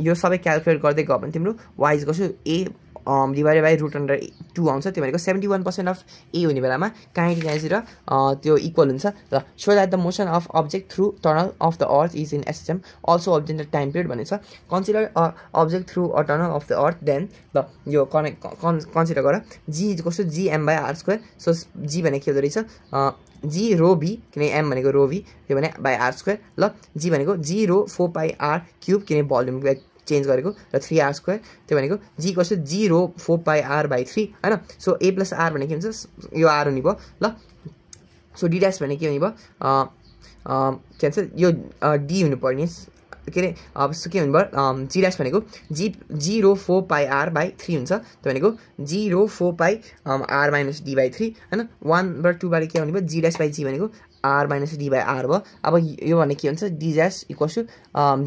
यो सबै क्याल्कुलेट गर्दै गयो भने तिम्रो y is equal to a divided by root under 2 आउँछ। त्यो भनेको 71% अफ ए हुने बेलामा काइनेटिक एनर्जी र त्यो इक्वल हुन्छ र so that the motion of object through tunnel of the earth is in SHM also object the time period भनेछ। Consider object through a tunnel of the earth then ल यो consider गर g is equal to G M by R square. So g भने के हुँदो रहेछ जी रो भी किनकि am भनेको रो भी त्यो भने बाई आर स्क्वायर ल जी भनेको जी रो 4 पाई आर क्युब किनकि भल्युम चेन्ज गरेको र 3r स्क्वायर त्यो भनेको जी कस्तो 0 4 पाई r बाई 3 हैन। सो a प्लस r भने के हुन्छ यो r हुने भयो ल। सो d डैश भने के हुने भयो के भन्छ यो d हुनु पर्ने के रे अब के हुने भयो g डैश भनेको g 0 4 पाई r बाई 3 हुन्छ। त्यो भनेको 0 4 पाई r माइनस d बाई 3 हैन। 1 बाट 2 बाट के हुने भयो g डैश बाई g भनेको r minus d by r भयो। अब यो भने के हुन्छ d dash equals to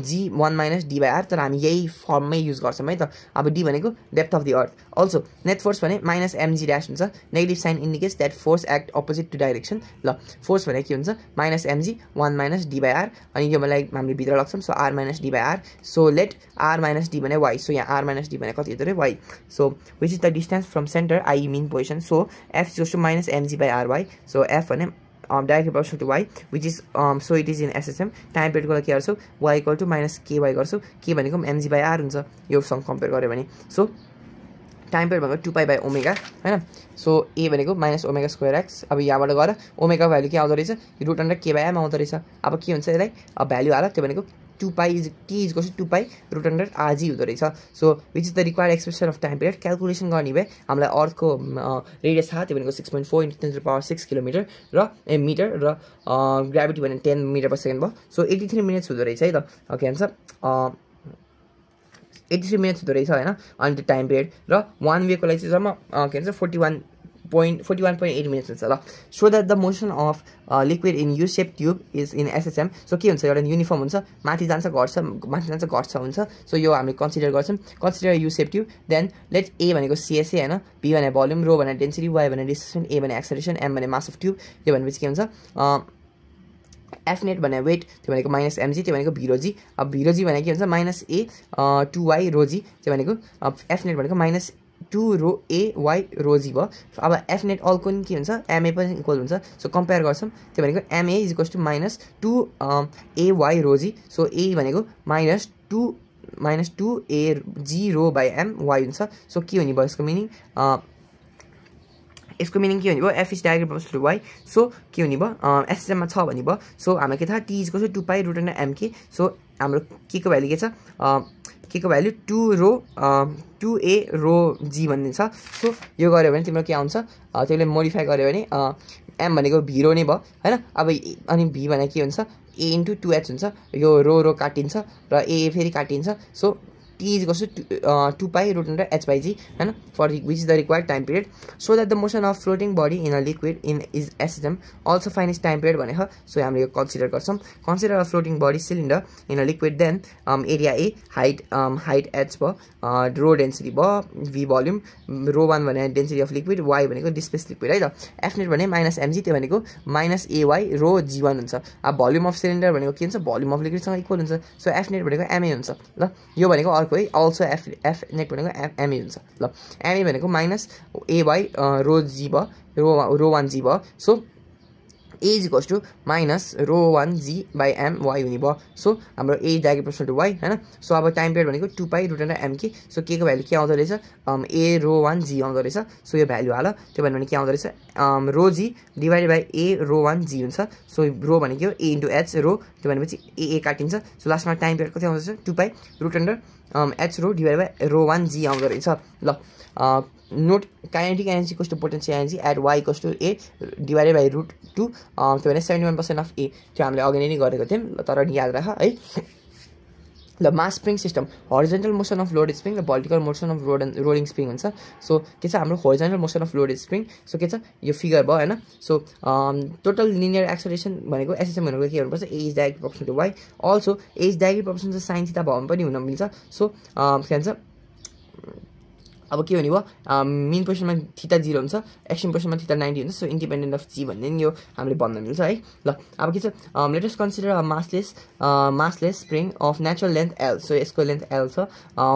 g 1 minus d by r तर हामी यही फर्ममै युज गर्छौँ है त। अब d भनेको depth of the earth also net force भने माइनस mg डैश हुन्छ। Negative sign indicates that force act opposite to direction ल। फोर्स भने के हुन्छ minus mg 1 minus d by r अनि यो मलाई हामीले भित्र लाग्छौँ। So r minus d by r so let r minus d भने y। सो यहाँ r माइनस d भने कति हुँदो रहेछ y। So which is the distance from centre I mean position. So f is to minus mg by ry। So f भने directly proportional to y which is so it is in SSM time period को के गर्छौ y equal to minus ky गर्छौ k भनेको mg by r हुन्छ यो सँग compare गर्यो भने। सो टाइम पिरियड भनेको 2 पाई बाई ओमेगा हैन। सो a भनेको माइनस ओमेगा स्क्वायर x। अब यहाँबाट गएर ओमेगा भ्यालु के आउँदो रहेछ root under k by m आउँदो रहेछ। अब के हुन्छ यसलाई अब भ्यालु हाल त्यो भनेको 2 pi is t is equal to 2 pi root under rg हुँदो रहेछ। So which is the required expression of time period calculation गर्ने भए हामीलाई अर्थको रेडियस थाहा त्यो भनेको 6.4 × 10⁻6 किलोमिटर र मिटर र ग्राभिटी भने 10 मिटर पर सेकेन्ड भयो। सो 83 मिनट्स हुँदो रहेछ है त के भन्छ 83 मिनट्स हुँदो रहेछ हैन। अनि त्यो टाइम पिरियड र 1 वेको लागि चाहिँ जम्मा के भन्छ 41.8 मिनट्स हुन्छ ल। So that the motion of liquid in you shape tube is in SHM. So के हुन्छ एउटा युनिफर्म हुन्छ माथि जान्छ घट्छ माथि जान्छ घट्छ हुन्छ। सो यो हामीले कन्सिडर गर्छौँ consider U shape tube then let A भनेको सीएसए हैन बी भने भोल्युम रो भने डेन्सिटी वाई भने डिस्टेन्स ए भने एक्सेलरेसन एम भने मास अफ ट्युब यो भनेपछि के हुन्छ एफ नेट भने वेट त्यो भनेको माइनस एमजी त्यो भनेको भिरोजी। अब भिरोजी भने के हुन्छ माइनस ए 2y रोजी त्यो भनेको एफ नेट भनेको माइनस 2 रो ए वाई रोजी भयो। अब एफ नेट अल्को नि के हुन्छ एमए पनि इक्वल हुन्छ। सो कम्पेयर गर्छौँ त्यो भनेको MA is equals to minus 2 a y rho g. So a भनेको minus 2 a g rho by m y हुन्छ। सो के हुने भयो यसको मिनिङ के हुने भयो F is directly proportional to y. So के हुने भयो एसएचएममा छ भन्ने भयो। सो हामीलाई के थाहा T is equals to 2 pi root under M K. So हाम्रो के को भ्यालु के छ के को भ्यालु 2 ए रो जी भन्ने छ। सो यो गऱ्यो भने तिम्रो के आउँछ त्यसले मोडिफाई गर्यो भने एम भनेको भिरो नै भयो हैन। अब अनि भी भने के हुन्छ ए इन्टु 2h हुन्छ यो रो काटिन्छ र ए फेरि काटिन्छ। So t is equals to 2 pi root under h by g and for which is the required time period so that the motion of floating body in a liquid in is SSM also find its time period भनेको। So हामीले यो consider गर्छौं consider a floating body cylinder in a liquid then area a height h भयो rho density भयो v volume rho 1 भने density of liquid y भनेको displaced liquid है त f net भने -mg त्यो भनेको -ay rho g1 हुन्छ। अब volume of cylinder भनेको के हुन्छ volume of liquid सँग इक्वल हुन्छ। सो f net भनेको ma हुन्छ ल। यो भनेको अर्को है also f net भनेको ma हुन्छ ल। ma भनेको -ay rho g भयो rho 1 g भयो। So a is equals to minus rho 1 g by m y हुने भयो। सो हाम्रो a is directly proportional to y हैन। सो अब टाइम पिरियड भनेको 2 pi root under mk। So k को value के आउँदो रहेछ a rho 1 g आउँदो रहेछ। सो यो भ्यालु हाल त्यो भने के आउँदो रहेछ rho g divided by a rho 1 g हुन्छ। सो rho भनेको a into h rho त्यो भनेपछि a काटिन्छ। सो लास्टमा टाइम पिरियड कति आउँदो रहेछ 2 pi root under h rho divided by rho 1 g आउँदो रहेछ ल। Note kinetic energy equals to potential energy at y equals to a divided by root 2 त्यो भने 71% अफ a त्यो हामीले अघि नै गरेको थियौँ तर याद राख है ल। Mass spring system horizontal motion of loaded spring र vertical motion of rolling spring हुन्छ। सो के छ हाम्रो horizontal motion of loaded spring. So के छ यो फिगर भयो हैन। सो टोटल लिनियर एक्सेलरेसन भनेको एसएसएम भनेको के हुनुपर्छ a is directly proportional to y also a is directly proportional to sin theta भयो भने पनि हुन मिल्छ। सो के भन्छ अब के भने भयो मेन पोजिसनमा थीटा 0 हुन्छ एक्सट्रिम पोजिसनमा थीटा 90 हुन्छ सो इन्डिपेन्डेन्ट अफ जी भन्ने नि यो हामीले भन्न मिल्छ है ल अब के छ late us consider a massless spring of natural length L so यसको लेन्थ L छ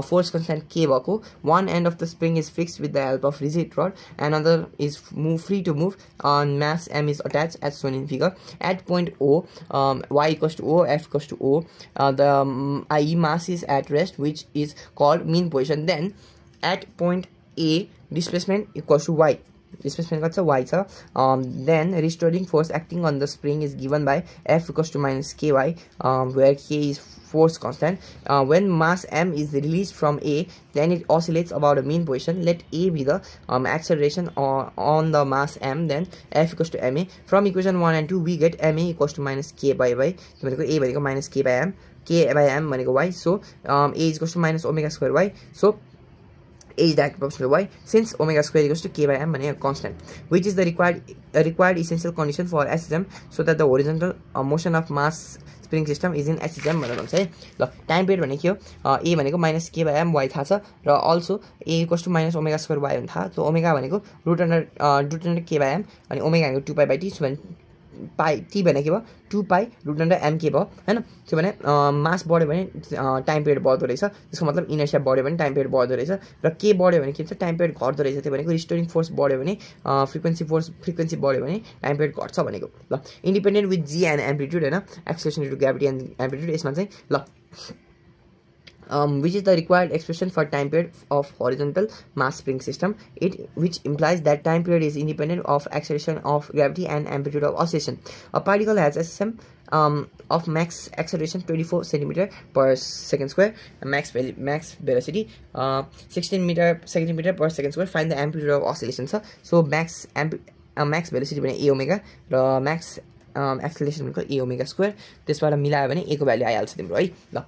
फोर्स कन्स्ट्यान्ट K भएको one end of the spring is fixed with the help of rigid rod another is free to move on mass M is attached as shown in figure at point O y equals to O F equals to O the i.e. mass is at rest which is called mean position then at point A displacement equals to y displacement got y then restoring force acting on the spring is given by F equals to minus ky where k is force constant when mass M is released from A then it oscillates about a mean position let A be the acceleration on the mass M then F equals to ma from equation 1 and 2 we get ma equals to minus k by y a minus k by m y so a is equals to minus omega square y so A is direct proportional to y since omega square equals to k by m a constant which is the required essential condition for SSM so that the horizontal motion of mass spring system is in SSM भनेर भन्छ है ल time period भने के हो a भनेको minus k by m y थाहा छ र also a equals to minus omega square y भन्ने थाहा so omega भनेको root under k by m अनि omega भनेको 2 pi by t so pie t भनेको के भयो 2 पाई रुट अन्डर m के भयो हैन त्यो भने मास बढ्यो भने टाइम पिरियड बढ्दो रहेछ त्यसको मतलब इनर्शिया बढ्यो भने टाइम पिरियड बढ्दो रहेछ र के बढ्यो भने के हुन्छ टाइम पिरियड घट्दो रहेछ त्यो भनेको रिस्टोरिङ फोर्स बढ्यो भने फ्रिक्वेन्सी बढ्यो भने टाइम पिरियड घट्छ भनेको ल independent with g and amplitude हैन acceleration due to gravity and amplitude यसमा चाहिँ ल which is the required expression for time period of horizontal mass spring system which implies that time period is independent of acceleration of gravity and amplitude of oscillation a particle has SSM of max acceleration 24 centimeter per second square max velocity 16 meter per second square find the amplitude of oscillation so max velocity भने a omega र max acceleration भनेको a omega square त्यसबाट मिलायो भने a को value आइहाल्छ तिम्रो है ल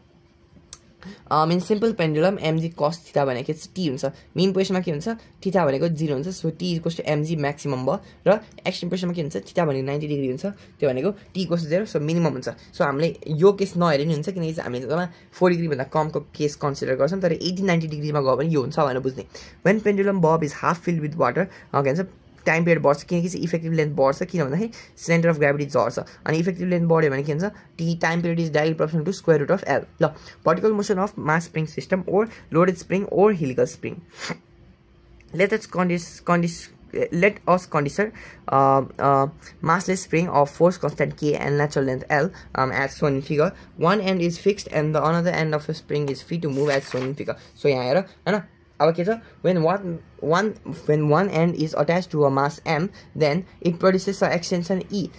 in simple pendulum mg cos theta भनेको चाहिँ t हुन्छ मेन पोजिसनमा के हुन्छ थीटा भनेको 0 हुन्छ so t equals to mg maximum भयो र एक्सट्रिम पोजिसनमा के हुन्छ थीटा भनेको 90 डिग्री हुन्छ त्यो भनेको t equals to 0 so minimum हुन्छ सो हामीले यो केस नहेरे नि हुन्छ किनकि हामीले जम्मा 4 डिग्री भन्दा कमको केस कन्सिडर गर्छौं तर 80-90 डिग्रीमा गयो भने यो हुन्छ भनेर बुझ्ने when pendulum bob is half filled with water के भन्छ टाइम पिरियड बढ्छ किनकि चाहिँ इफेक्टिभ लेन्थ बढ्छ किन भन्दाखेरि सेन्टर अफ ग्राभिटी झर्छ अनि इफेक्टिभ लेन्थ बढ्यो भने के हुन्छ T time period is direct proportional to square root of l ल vertical motion of mass spring system or loaded spring or helical spring let us consider massless spring of force constant K and natural length L as shown in figure. One end is fixed and the another end of the spring is free to move as shown in figure. So यहाँ हेर हैन अब के छ when one end is attached to a mass M then it produces an extension E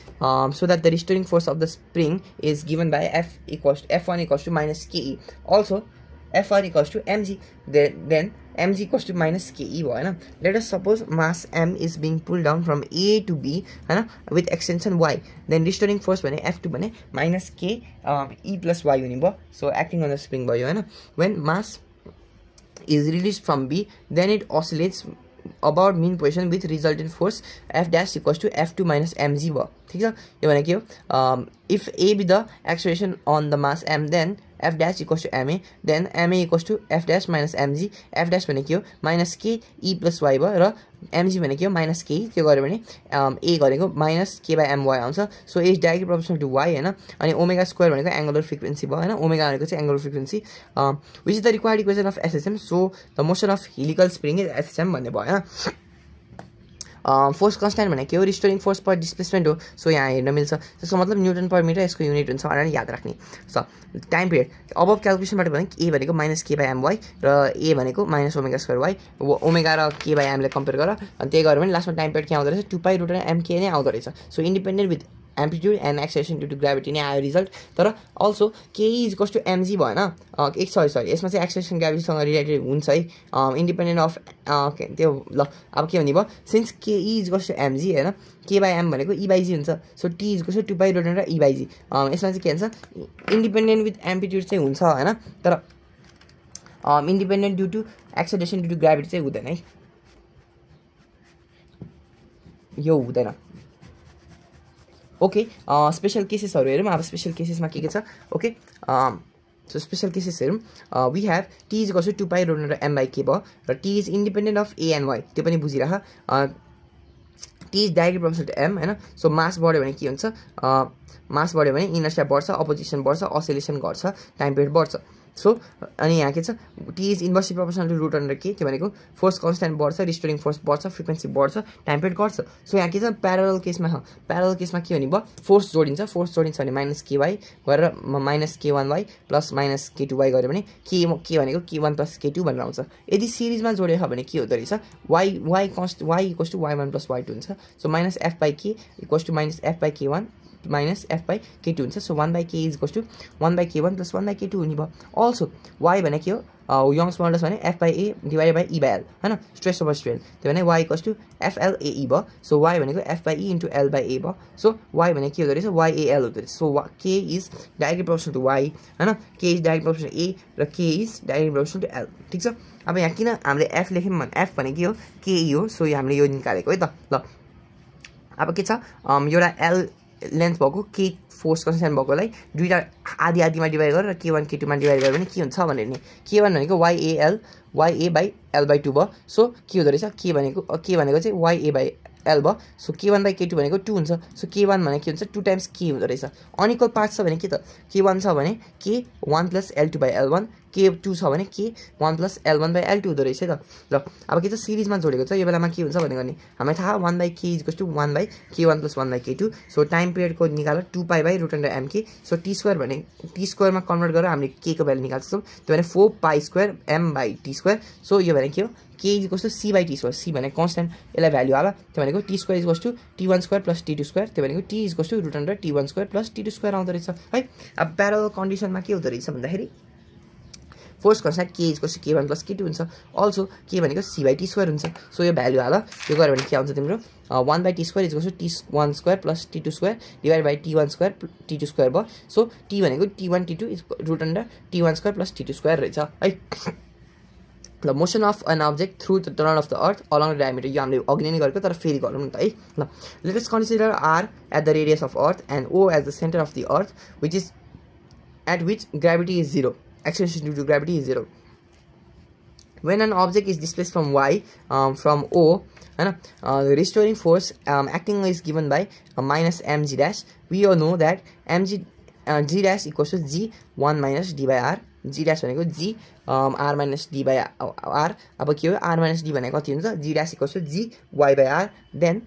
so that the restoring force of the spring is given by F1 equals to minus KE. Also F1 equals to mg then mg equals to minus ke भयो. Let us suppose mass m is being pulled down from A to B with extension y, then restoring force भने F2 भने minus k e plus y हुने भयो. So acting on the spring भयो. When mass is released from B then it oscillates about mean position with resultant force F dash equals to F2 minus mg भयो. ठीक छ, यो भने के हो, if A be the acceleration on the mass m then F dash equals to ma, then ma equals to F dash minus mg. F dash भने के हो minus k e plus y भयो र mg भने के हो minus k. त्यो गर्यो भने a गरेको minus k by my आउँछ. So a is directly proportional to y हैन. अनि ओमेगा स्क्वायर भनेको एंगुलर फ्रिक्वेन्सी भयो हैन. ओमेगा भनेको चाहिँ angular frequency which is the required equation of SSM. So the motion of helical spring is SSM भन्ने भयो हैन. फोर्स कन्स्ट्यान्ट भनेको के हो, रिस्टोरिङ फोर्स पर डिस्प्लेसमेन्ट हो. सो यहाँ हेर्न मिल्छ, त्यसको मतलब न्युटन पर मिटर यसको युनिट हुन्छ भनेर याद राख्ने. सो टाइम पिरियड अब क्याल्कुलेसनबाट भने ए भनेको माइनस के बाई एम वाई र ए भनेको minus omega square Y. Omega र के बाई एमले कम्पेयर गर अनि त्यही गऱ्यो भने लास्टमा टाइम पिरियड के आउँदो रहेछ 2 पाई रुट एम के नै आउँदो रहेछ. So independent with amplitude and acceleration due to gravity नै आयो रिजल्ट. तर also ke is equals to mg भएन, सरी यसमा चाहिँ acceleration gravity सँग रिलेटेड हुन्छ है, इन्डिपेन्डेन्ट अफ त्यो. ल अब के भन्ने भयो, since ke is equals to mg हैन, k by m भनेको e by g हुन्छ. So t is equals to 2 pi root under e by g. यसमा चाहिँ के हुन्छ, इन्डिपेन्डेन्ट विथ एम्प्लिट्युड चाहिँ हुन्छ हैन, तर independent due to acceleration due to gravity चाहिँ हुँदैन है, यो हुँदैन. ओके, स्पेशल केसेसहरु हेरौँ. अब स्पेशल केसेसमा के छ. ओके, सो स्पेशल केसेस हेरौँ we have T is equals to 2 pi root m by k भयो र T is independent of a and y त्यो पनि बुझिराख T is directly proportional to m हैन सो मास बढ्यो भने के हुन्छ मास बढ्यो भने इनर्सिया बढ्छ अपोजिसन बढ्छ असिलेसन गर्छ टाइम पिरियड बढ्छ सो अनि यहाँ के छ T is inversely proportional to root under के त्यो भनेको फोर्स कन्स्ट्यान्ट बढ्छ रिस्टोरिङ फोर्स बढ्छ फ्रिक्वेन्सी बढ्छ टाइम पिरियड घट्छ सो यहाँ के छ प्यारलल केसमा के हुने भयो फोर्स जोडिन्छ भने माइनस केवाई गरेर minus K1 Y plus minus के2 वाई गऱ्यो भने के भनेको के1 प्लस के2 भनेर आउँछ यदि सिरिजमा जोड्यो भने के हुँदो रहेछ y equals to y one plus y two हुन्छ so minus F by k equals to minus F by k one minus f by k2 हुन्छ so 1 by k is equals to 1 by k1 plus 1 by k2 हुने भयो also y भने के हो youngs modulus भने f by a divided by e by l हैन stress over strain त्यो भने y equals to fl a e भयो सो y भनेको f by e into l by a भयो सो y भने के हुँदो रहेछ y a l हुँदो रहेछ so k is directly proportional to y हैन k is directly proportional to a र k is directly proportional to l ठीक छ अब यहाँ किन हामीले f लेख्यौं भने f भने के हो k हो सो हामीले यो निकालेको है त ल अब के छ एउटा l लेन्थ भएको के फोर्स कन्स्ट्यान्ट भएकोलाई दुईटा आधी आधीमा डिभाइड गरेर k1 k2 मा डिभाइड गर्यो भने के हुन्छ भनेर नि k1 भनेको ya by l by 2 भयो सो के हुँदो रहेछ के भनेको चाहिँ ya by l भयो सो k1 by k2 भनेको 2 हुन्छ सो k1 भने के हुन्छ 2 टाइम्स k हुँदो रहेछ अनइक्वल पार्ट छ भने के त k1 छ भने k1 plus l2 by l1 k2 छ भने k1 plus l1 by l2 हुँदो रहेछ त ल अब के छ सिरिजमा जोडेको छ यो बेलामा के हुन्छ भने गर्ने हामीलाई थाहा 1 by k is equals to 1 by k1 plus 1 by k2 so time period को निकालेर 2 पाई by root under mk so t square भने t स्क्वायर मा कन्भर्ट गरेर हामीले k को भ्यालु निकाल्छौं त्यो भने 4 pi square m by t square so यो भने के हो k is equals to c by t square c भने कन्स्ट्यान्ट यसलाई भ्यालु हाल त्यो भनेको t square is equals to t1 square plus t2 square त्यो भनेको t is equals to root under t1 square plus t2 square आउँदो रहेछ है अब प्यारलल कन्डिसनमा के हुँदो रहेछ भन्दाखेरि force constant k is equals to k1 plus k2 हुन्छ अल्सो k भनेको c by t स्क्वायर हुन्छ सो यो भ्यालु हाल यो गर्यो भने के आउँछ तिम्रो 1 by t square is equals to t1 square plus t2 square divide by t1 square t2 square भयो सो t भनेको t1 t2 is root under t1 square plus t2 square रहेछ है The motion of an object through the turn of the earth along the diameter यो हामीले अघि नै गरेको तर फेरि गरौँ न त है ल let us consider r at the radius of earth and o as the center of the earth which is at which gravity is 0 acceleration due to gravity is 0 when an object is displaced from y from o and the restoring force acting is given by minus mg dash we all know that mg g dash equals to g1 minus d by r g dash भनेको g r minus d by r अब के हो r minus d भनेको कति हुन्छ g dash equals to g y by r then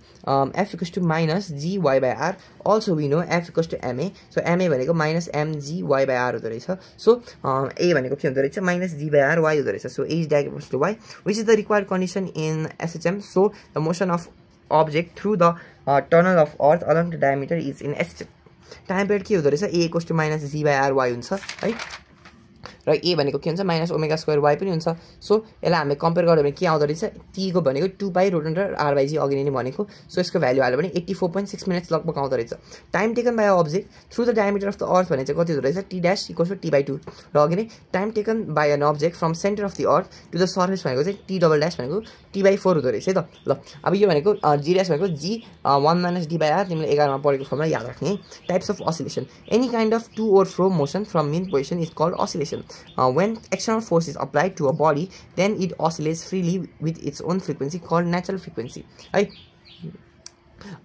f equals to minus g y by r also we know f equals to ma so ma भनेको minus mg y by r हुँदो रहेछ so a भनेको के हुँदो रहेछ minus g by r y हुँदो रहेछ so a is diagonal to y which is the required condition in SHM so the motion of object through the tunnel of earth along the diameter is in SHM time period के हुँदो रहेछ a equals to minus g by r y हुन्छ है र a भनेको के हुन्छ minus omega square y पनि हुन्छ सो यसलाई हामीले कम्पेयर गर्यो भने के आउँदो रहेछ t को भनेको 2 pi root under r by g अघि नै भनेको सो यसको भ्यालु हाल्यो भने 84.6 मिनेट्स लगभग आउँदो रहेछ time taken by object through the diameter of the earth भने चाहिँ कति हुँदो रहेछ t dash equals to t by 2 र अघि नै time taken by an object from centre of the earth to the surface भनेको चाहिँ t डबल डैश भनेको t by 4 हुँदो रहेछ है त ल अब यो भनेको g डैश भनेको g 1 minus d by r तिमीले 11 मा पढेको फर्मुला याद राख्ने types of oscillation any kind of to or fro motion from mean position is called oscillation when external force is applied to a body then it oscillates freely with its own frequency called natural frequency है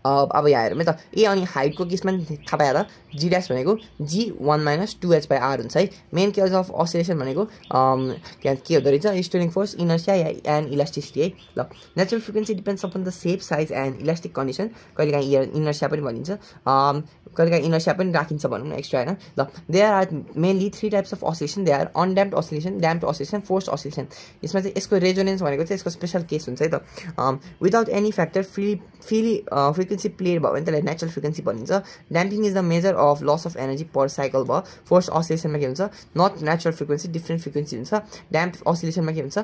अब यहाँ हेरौँ है त ए अनि हाइटको केसमा थाहा पाएर जी डैश भनेको g1 minus 2h by r हुन्छ है मेन केस अफ oscillation भनेको के हुँदो रहेछ restoring force inertia and elasticity है ल natural frequency depends upon the shape size and elastic condition कहिलेकाहीँ इनर्शिया पनि भनिन्छ कहिलेकाहीँ इनर्शिया पनि राखिन्छ भनौँ न एक्स्ट्रा हैन ल there are mainly 3 types of oscillation they are undamped oscillation damped oscillation forced oscillation यसमा चाहिँ यसको रेजोनेन्स भनेको चाहिँ यसको स्पेशल केस हुन्छ है त without any factor freely frequency played भयो भने त्यसलाई नेचुरल फ्रिक्वेन्सी भनिन्छ damping is the measure of loss of energy per cycle भयो फोर्स्ड oscillationमा के हुन्छ not natural frequency different frequency हुन्छ ड्याम्प्ड oscillationमा के हुन्छ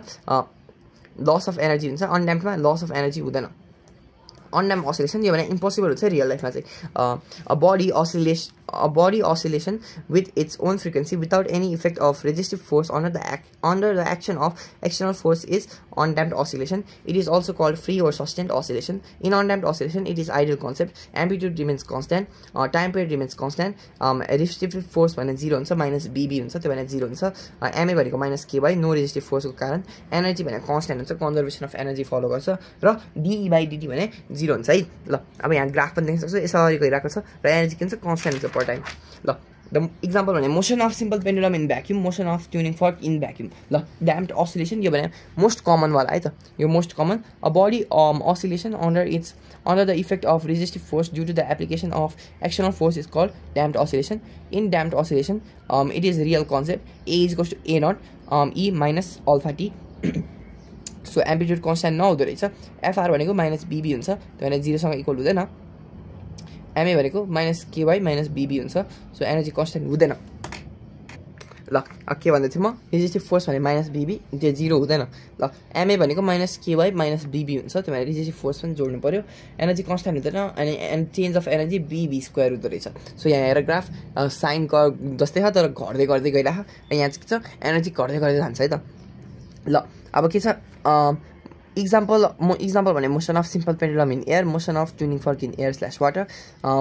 लस अफ एनर्जी हुन्छ अनड्याम्प्डमा लस अफ एनर्जी हुँदैन अनड्याम्प्ड oscillation यो भने इम्पोसिबल हुन्छ रियल लाइफमा चाहिँ a body oscillation with its own frequency without any effect of resistive force under the action of external force is undamped oscillation. It is also called free or sustained oscillation. In undamped oscillation, it is ideal concept. Amplitude remains constant, time period remains constant, resistive force भने 0 हुन्छ, minus बीबी हुन्छ, त्यो भने 0 हुन्छ, MA भनेको minus के by no resistive फोर्सको कारण energy भने कन्स्ट्यान्ट हुन्छ, कन्जर्भेसन अफ एनर्जी फलो गर्छ र डीई बाई डिटी भने 0 हुन्छ है। ल अब यहाँ ग्राफ पनि देख्न सक्छौ, यसरी गइरहेको छ र एनर्जी के हुन्छ कन्स्ट्यान्ट हुन्छ पर टाइम। ल The example भने motion of simple pendulum in vacuum, motion of tuning fork in vacuum. ल damped oscillation यो भने most common वाला है त, यो most common. A body oscillation under the effect of resistive force due to the application of external force is called damped oscillation. In damped oscillation, it is real concept. A is equals to A naught E minus alpha t. So amplitude constant नहुँदो रहेछ, FR भनेको minus बीबी हुन्छ, त्यो भने 0 सँग equal हुँदैन, MA भनेको minus के बाई माइनस बीबी हुन्छ, सो एनर्जी कन्स्ट्यान्ट हुँदैन। ल के भन्दै थिएँ म, रेजिस्टिभ फोर्स भने माइनस बीबी, त्यो 0 हुँदैन। ल एमए भनेको माइनस के बाई माइनस बीबी हुन्छ, त्यो भने रेजिस्टिभ फोर्स पनि जोड्नु पर्यो, एनर्जी कन्स्ट्यान्ट हुँदैन, अनि change of energy B B square हुँदो रहेछ। सो यहाँ हेर ग्राफ साइन कर्भ जस्तै छ तर घट्दै गर्दै गइरहेको, र यहाँ चाहिँ के छ एनर्जी घट्दै गर्दै जान्छ है त। ल अब के छ example भने motion of simple pendulum in air, motion of tuning fork in air / water.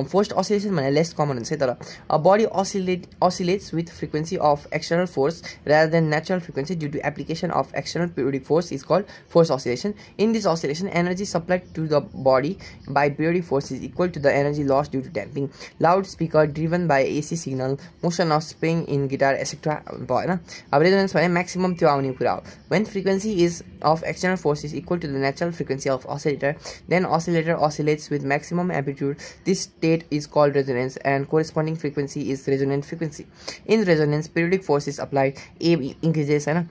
Forced oscillation भने less common हुन्छ तर a body oscillates with frequency of external force rather than natural frequency due to application of external periodic force is called forced oscillation. In this oscillation, energy supplied to the body by periodic force is equal to the energy lost due to damping. Loudspeaker driven by AC signal, motion of spring in guitar etc. भएन। अब resonance भने maximum त्यो आउने कुरा हो। When frequency is of external force is equal to the natural frequency of oscillator, then oscillator oscillates with maximum amplitude. This state is called resonance and corresponding frequency is resonant frequency. In resonance, periodic force is applied, A increases and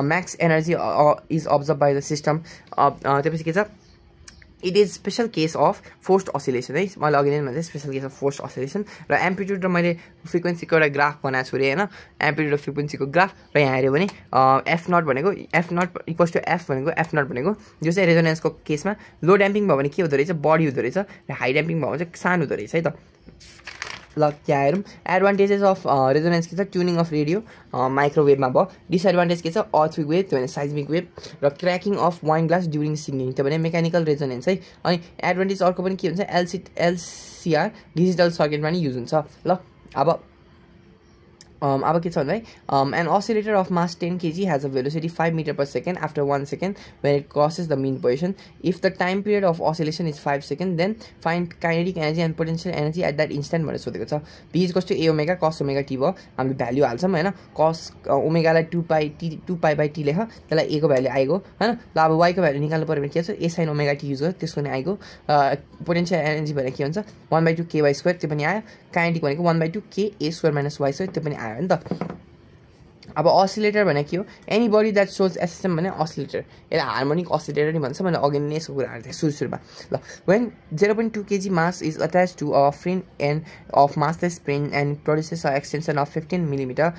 max energy is observed by the system. It is special case of forced oscillation है, मैले अघि नै भने special case of forced oscillation र amplitude र मैले फ्रिक्वेन्सीको एउटा graph बनाएको छु रे हैन, एम्प्लिट्युड र फ्रिक्वेन्सीको ग्राफ, र यहाँ हेर्यो भने f नट भनेको f nought equals to f भनेको f नट भनेको जो चाहिँ रेजोनेन्सको केसमा लो ड्याम्पिङ भयो भने के हुँदो रहेछ बडी हुँदो रहेछ, र हाई ड्याम्पिङ भयो भने चाहिँ सानो हुँदो रहेछ है त। ल क्या हेरौँ एडभान्टेजेस अफ रेजोनेन्स के छ, ट्युनिङ अफ रेडियो माइक्रोवेभमा भयो, डिसएडभान्टेज के छ अर्थक्वेक वेभ त्यो भने साइज्मिक वेभ, र cracking of wine glass during singing त्यो भने मेकानिकल रेजोनेन्स है। अनि एडभान्टेज अर्को पनि के हुन्छ एलसिआर डिजिटल सर्किटमा नि युज हुन्छ। ल अब के छ भन्दा an oscillator of mass 10 kg has a velocity 5 meter per second after 1 second when it crosses the mean position. If the time period of oscillation is 5 seconds, then find kinetic energy and potential energy at that instant भनेर सोधेको छ। B is equals to a omega cos omega t भयो, हामीले value हाल्छौँ हैन, cos omega लाई 2 pi by t लेख, त्यसलाई a को भ्यालु आइगो हैन। ल अब y को भ्यालु निकाल्नु पर्यो भने के छ a sin omega t use गर्यो, त्यसको नि आइगो, पोटेन्शियल एनर्जी भने के हुन्छ 1/2 ky² त्यो पनि आयो, काइनेटिक भनेको 1/2 k a² - y² त्यो पनि आयो नि त। अब oscillator भने के हो, any body that shows SSM भने oscillator, यसलाई हार्मोनिक oscillator नि भन्छ, मैले अघि नै यसको कुरा गरेँ सुरुमा। ल when 0.2 kg mass is attached to a free end of massless spring and produces an extension of 15 mm,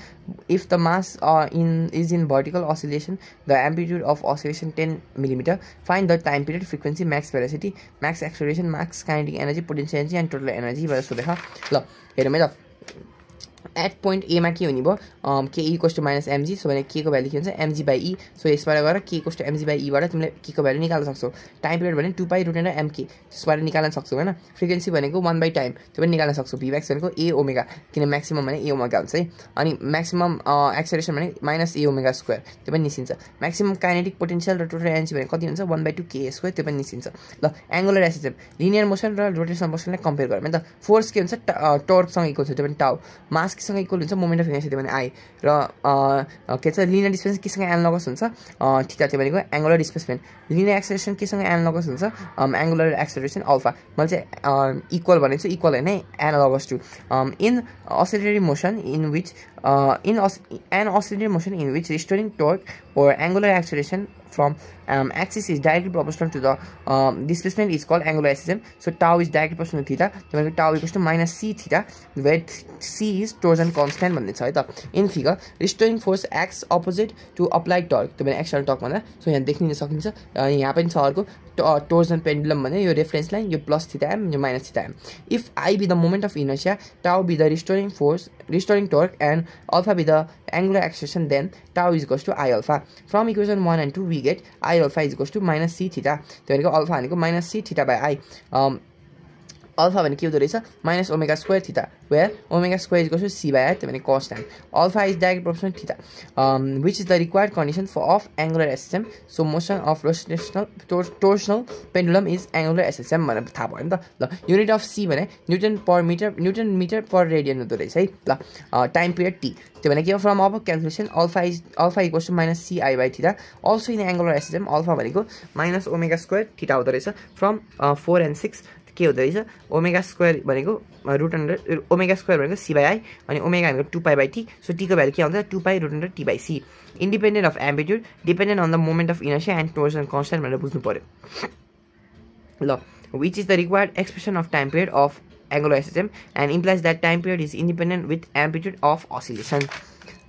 if the mass is in vertical oscillation, the amplitude of oscillation 10 mm, find the time period, frequency, max velocity, max acceleration, max kinetic energy, potential energy and total energy भनेर सोधेको। ल हेरौँ है त, at point एमा के हुने भयो के equals to minus MG, so भने के को भ्यालु के हुन्छ एमजी बाई ई, सो यसबाट गएर के इक्वल्स टु एमजी बाई ईबाट तिमीले के को भ्यालु निकाल्न सक्छौ। टाइम पिरियड भने 2 पाई रुटेन एमके, त्यसबाट निकाल्न सक्छौ हैन। फ्रिक्वेन्सी भनेको 1 टाइम त्यो पनि निकाल्न सक्छौ, भी म्याक्स भनेको ए ओमेगा, किन म्याक्सिमम भने ए ओमेगा हुन्छ है। अनि म्याक्सिमम एक्सेलरेसन भने माइनस ए ओमेगा स्क्वायर त्यो पनि निस्किन्छ। म्याक्सिमम काइनेटिक पोटेन्शियल र टोटल एनर्जी भने कति हुन्छ 1/2 के स्क्वायर त्यो पनि निस्किन्छ। ल एंगुलर एसिस्टेम लिनियर मोसन र रोटेशनल मोसनलाई कम्पेयर गरौँ नि त। फोर्स के हुन्छ टर्कसँग इक्वल छ त्यो पनि टाउ, मास केसँग इक्वल हुन्छ मोमेन्ट अफ इनर्शिया त्यो भने आई, र के छ लिनियर डिस्प्लेसमेन्ट केसँग एनालोगस हुन्छ थीटा त्यो भनेको एंगुलर डिस्प्लेसमेन्ट, लिनियर एक्सेलरेसन केसँग एनालोगस हुन्छ एंगुलर एक्सेलरेसन अल्फा, मैले चाहिँ इक्वल भनेको छु, इक्वल हैन analogous to. In oscillatory motion in which an oscillatory motion in which restoring torque or angular acceleration from axis is directly proportional to the displacement is called angular SSM. So tau is directly proportional to theta, so tau equals to minus c theta, where c is torsion constant भन्ने छ है त। In figure restoring force acts opposite to applied torque त्यो भने external torque भन्दा, so यहाँ देखिन सकिन्छ। यहाँ पनि छ अर्को torsion pendulum भने यो रेफरेन्स लाइन यो प्लस थीटा m यो minus theta m if I be the moment of inertia, tau be the restoring torque and alpha be the angular acceleration, then tau is equals to I alpha. From equation 1 and 2 we get I alpha is equals to minus c theta. त्यो भनेको alpha भनेको minus c theta by I. Alpha भने के हुँदो रहेछ minus omega square theta, where omega square is equals to c by I. त्यो भने constant. Alpha is direct proportional to theta, which is the required condition of angular SSM. So motion of torsional pendulum is angular SSM भनेर थाहा भयो नि त ल. Unit of c भने newton metre पर radian हुँदो रहेछ है ल. टाइम पिरियड t त्यो भने के हो फ्रम अब calculation alpha equals to minus c I by theta. Also in angular SHM alpha भनेको माइनस ओमेगा स्क्वायर थीटा हुँदो रहेछ. फ्रम 4 and 6 के हुँदो रहेछ ओमेगा स्क्वायर भनेको रुट अन्डर ओमेगा स्क्वायर भनेको सी बाई आई अनि ओमेगा भनेको 2 pi by T. So T को भ्यालु के आउँछ 2 pi root under T by c. Independent of amplitude dependent on the moment of inertia and torsion constant भनेर बुझ्नु पर्यो ल. Which is the required expression of time period of angular SSM and implies that time period is independent with amplitude of oscillation.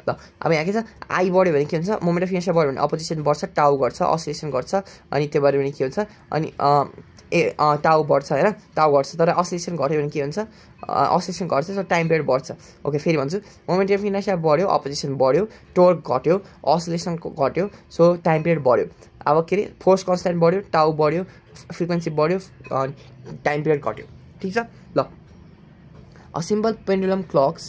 ल अब यहाँ के छ I बढ्यो भने के हुन्छ मोमेन्ट अफ इनर्सिया बढ्यो भने अपोजिसन बढ्छ टाउ घट्छ oscillation गर्छ अनि त्यो बढ्यो भने के हुन्छ अनि टाउ बढ्छ हैन टाउ घट्छ तर oscillation घट्यो भने के हुन्छ oscillation घट्छ सो टाइम पिरियड बढ्छ. ओके फेरि भन्छु मोमेन्ट अफ इनर्सिया बढ्यो अपोजिसन बढ्यो टोर्क घट्यो oscillation घट्यो सो टाइम पिरियड बढ्यो. अब के रे फोर्स कन्स्ट्यान्ट बढ्यो टाउ बढ्यो फ्रिक्वेन्सी बढ्यो टाइम पिरियड घट्यो. ठीक छ ल. A simple pendulum clocks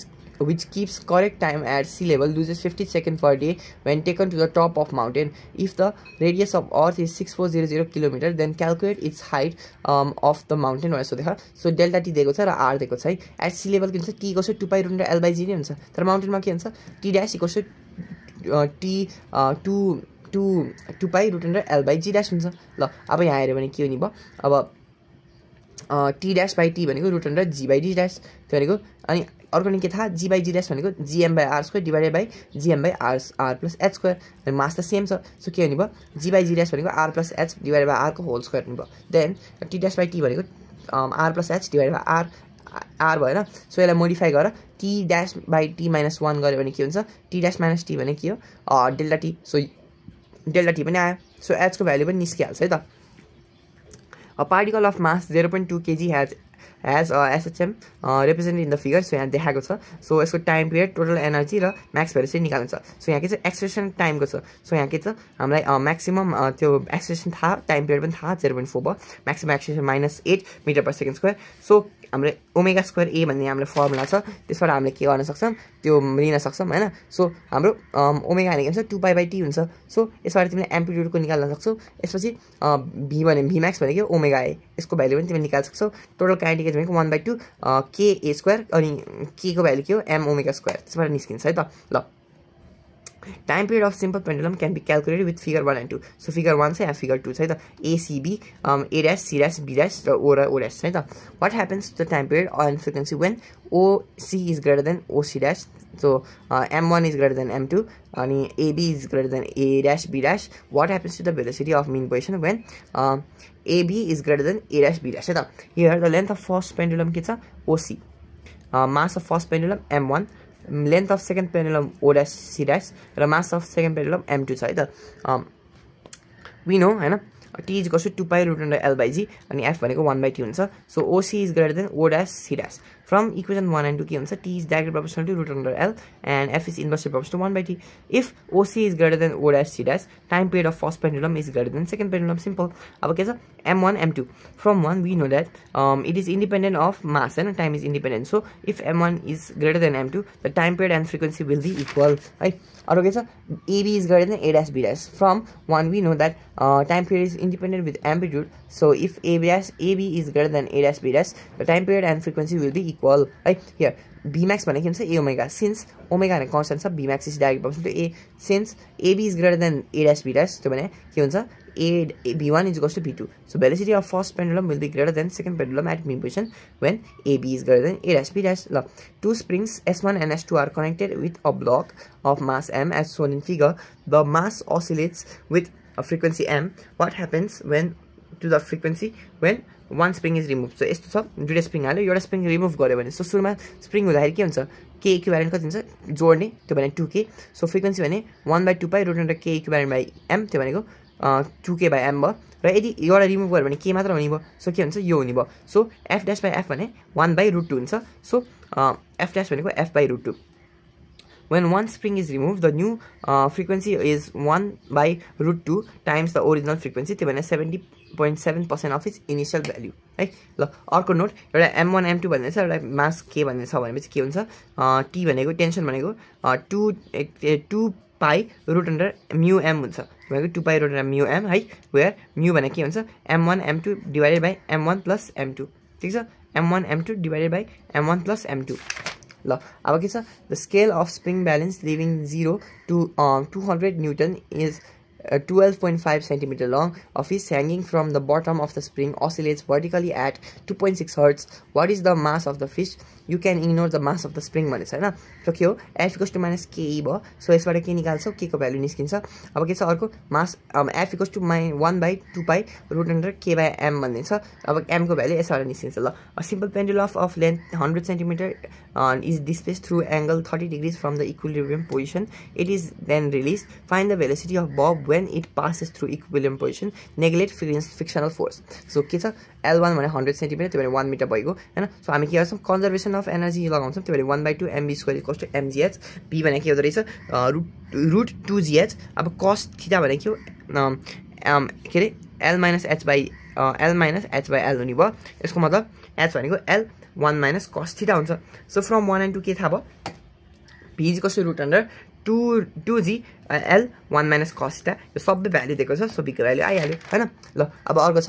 which keeps correct time at sea level loses 50 seconds per day when taken to the top of mountain. If the radius of earth is 6400 km, then calculate its height of the mountain. So delta t दिएको छ र r दिएको छ है. At sea level के हुन्छ t equals to 2 pi root l by g नै हुन्छ तर माउन्टेनमा के हुन्छ t dash equals to t 2 pi root l by g dash हुन्छ ल. अब यहाँ हेर्यो भने के हो नि भयो अब टी डैश बाई टी भनेको root under g by d dash त्यो भनेको अनि अर्को नि के थाहा जी बाई जी डैश भनेको GM by R square divided by GM by R plus H square अनि मास त सेम छ. सो के हुने भयो जी बाई जी डैश भनेको R plus H divided by आरको होल स्क्वायर हुने भयो. Then T dash by T भनेको R plus H divided by R भएन. सो यसलाई मोडिफाई गरेर T dash by T minus 1 गऱ्यो भने के हुन्छ टी डैश माइनस टी भने के हो delta T. So delta T पनि आयो. सो एचको भ्यालु पनि निस्किहाल्छ है त. A particle of mass 0.2 kg has SHM represented in the figure. So यहाँ देखाएको छ. सो यसको टाइम पिरियड टोटल एनर्जी र म्याक्स भ्यालु चाहिँ निकाल्नु छ. सो यहाँ के छ एक्सेलरेसन टाइमको छ. सो यहाँ के छ हामीलाई म्याक्सिमम त्यो एक्सेलरेसन थाहा टाइम पिरियड पनि थाहा 0.4 भयो. Maximum acceleration -8 metre per second square. So हाम्रो ओमेगा स्क्वायर ए भन्ने हाम्रो फर्मुला छ त्यसबाट हामीले के गर्न सक्छौँ त्यो लिन सक्छौँ हैन. सो हाम्रो ओमेगा भनेको हुन्छ 2 पाई बाई टी हुन्छ. सो यसबाट तिमीले एम्प्लिट्युडको निकाल्न सक्छौ. यसपछि भी भने भी म्याक्स भनेको ओमेगा ए यसको भ्यालु पनि तिमीले निकाल्न सक्छौ. टोटल काइनेटिक भनेको 1/2 के ए स्क्वायर अनि के को भ्यालु के हो एम ओमेगा स्क्वायर त्यसबाट निस्किन्छ है त ल. Time period of simple pendulum can be calculated with figure 1 and 2. So figure 1 चाहिँ figure 2 छ है त ACB A dash C dash B dash र O र O dash छ है त. What happens to the time period and frequency when OC is greater than OC dash? So M1 is greater than M2 and AB is greater than A dash B dash. What happens to the velocity of mean position when AB is greater than A dash B dash है त. Here the length of first pendulum के छ OC, mass of first pendulum M1, length of second pendulum O dash C dash र mass of second pendulum M2 छ है त. We know हैन t is equal to 2 pi root under l by g and f भनेको 1/t हुन्छ. So OC is greater than O dash C dash. From equation 1 and 2 के हुन्छ t is directly proportional to root under l and f is inversely proportional to 1/t. If OC is greater than O dash C dash, time period of first pendulum is greater than second pendulum. Simple. अब के छ m1 m2. From 1 we know that it is independent of mass and time is independent. So if m1 is greater than m2, the time period and frequency will be equal. Right? अरु के छ AB is greater than A dash B dash. From 1 we know that time period is independent with amplitude. So if AB is greater than A dash B dash, the time period and frequency will be equal. Right? Here B max भनेको हुन्छ A omega. Since omega भनेको constant छ, B max is direct proportional to A. Since AB is greater than A dash B dash, त्यो भने के हुन्छ B1 is equals to B2. So velocity of first pendulum will be greater than second pendulum at mean position when AB is greater than A dash B dash. Two springs S1 and S2 are connected with a block of mass M as shown in figure. The mass oscillates with a frequency M. What happens when to the frequency when one spring is removed? So यस्तो छ दुईटा spring हाल्यो एउटा spring remove गर्यो भने so सुरुमा spring हुँदाखेरि के हुन्छ k इक्विभ्यालेन्ट कति हुन्छ जोड्ने त्यो भने 2k. सो फ्रिक्वेन्सी भने 1/2 pi root under k equivalent by m त्यो भनेको 2k/m भयो र यदि एउटा रिमुभ गर्यो भने के मात्र हुने भयो सो के हुन्छ यो हुने भयो सो f'/f भने 1/√2 हुन्छ सो f' भनेको f/√2 when one spring is removed the new frequency is 1/√2 times the original frequency त्यो भने 70.7% of its initial value है ल अर्को नोट एउटा m1 m2 भन्ने छ एउटा मास के भन्ने छ भनेपछि के हुन्छ t भनेको टेन्सन भनेको 2 pi root under mu m हुन्छ भनेको 2 pi root under mu m है where mu भने के हुन्छ m1 m2 divided by m1 plus m2 ठीक छ m1 m2 divided by m1 plus m2 ल अब के छ the scale of spring balance leaving 0 to 200 Newton is 12.5 centimeter long. A fish hanging from the bottom of the spring oscillates vertically at 2.6 hertz. What is the mass of the fish? You can ignore the mass of the spring भनेछ हैन so के हो f equals to minus ke भयो so यसबाट के निकाल्छौ के को value निस्किन्छ अब के छ अर्को मास f equals to 1/2 pi root under k by m भन्ने छ अब m को भ्यालु यसबाट निस्किन्छ ल a simple pendulum of length 100 cm is displaced through angle 30 degrees from the equilibrium position. It is then released. Find the velocity of bob when it passes through equilibrium position. Neglect frictional force. So के छ L1 भने 100 cm त्यो भने 1 metre भएको हैन so हामी के गर्छौं कन्जर्भेसन अफ एनर्जी लगाउँछौं त्यो भने 1/2 mv² = mgh b भने के हुँदो रहेछ रुट 2gh अब cos थीटा भने के हो के रे l - h by l हुने भयो यसको मतलब h भनेको l 1 - cos थीटा हुन्छ सो फ्रम 1 and 2 के थाहा भयो b = √2g l 1 - cos theta यो सबै भ्यालु दिएको छ सो b को भ्यालु आइहाल्यो हैन ल अब अर्को छ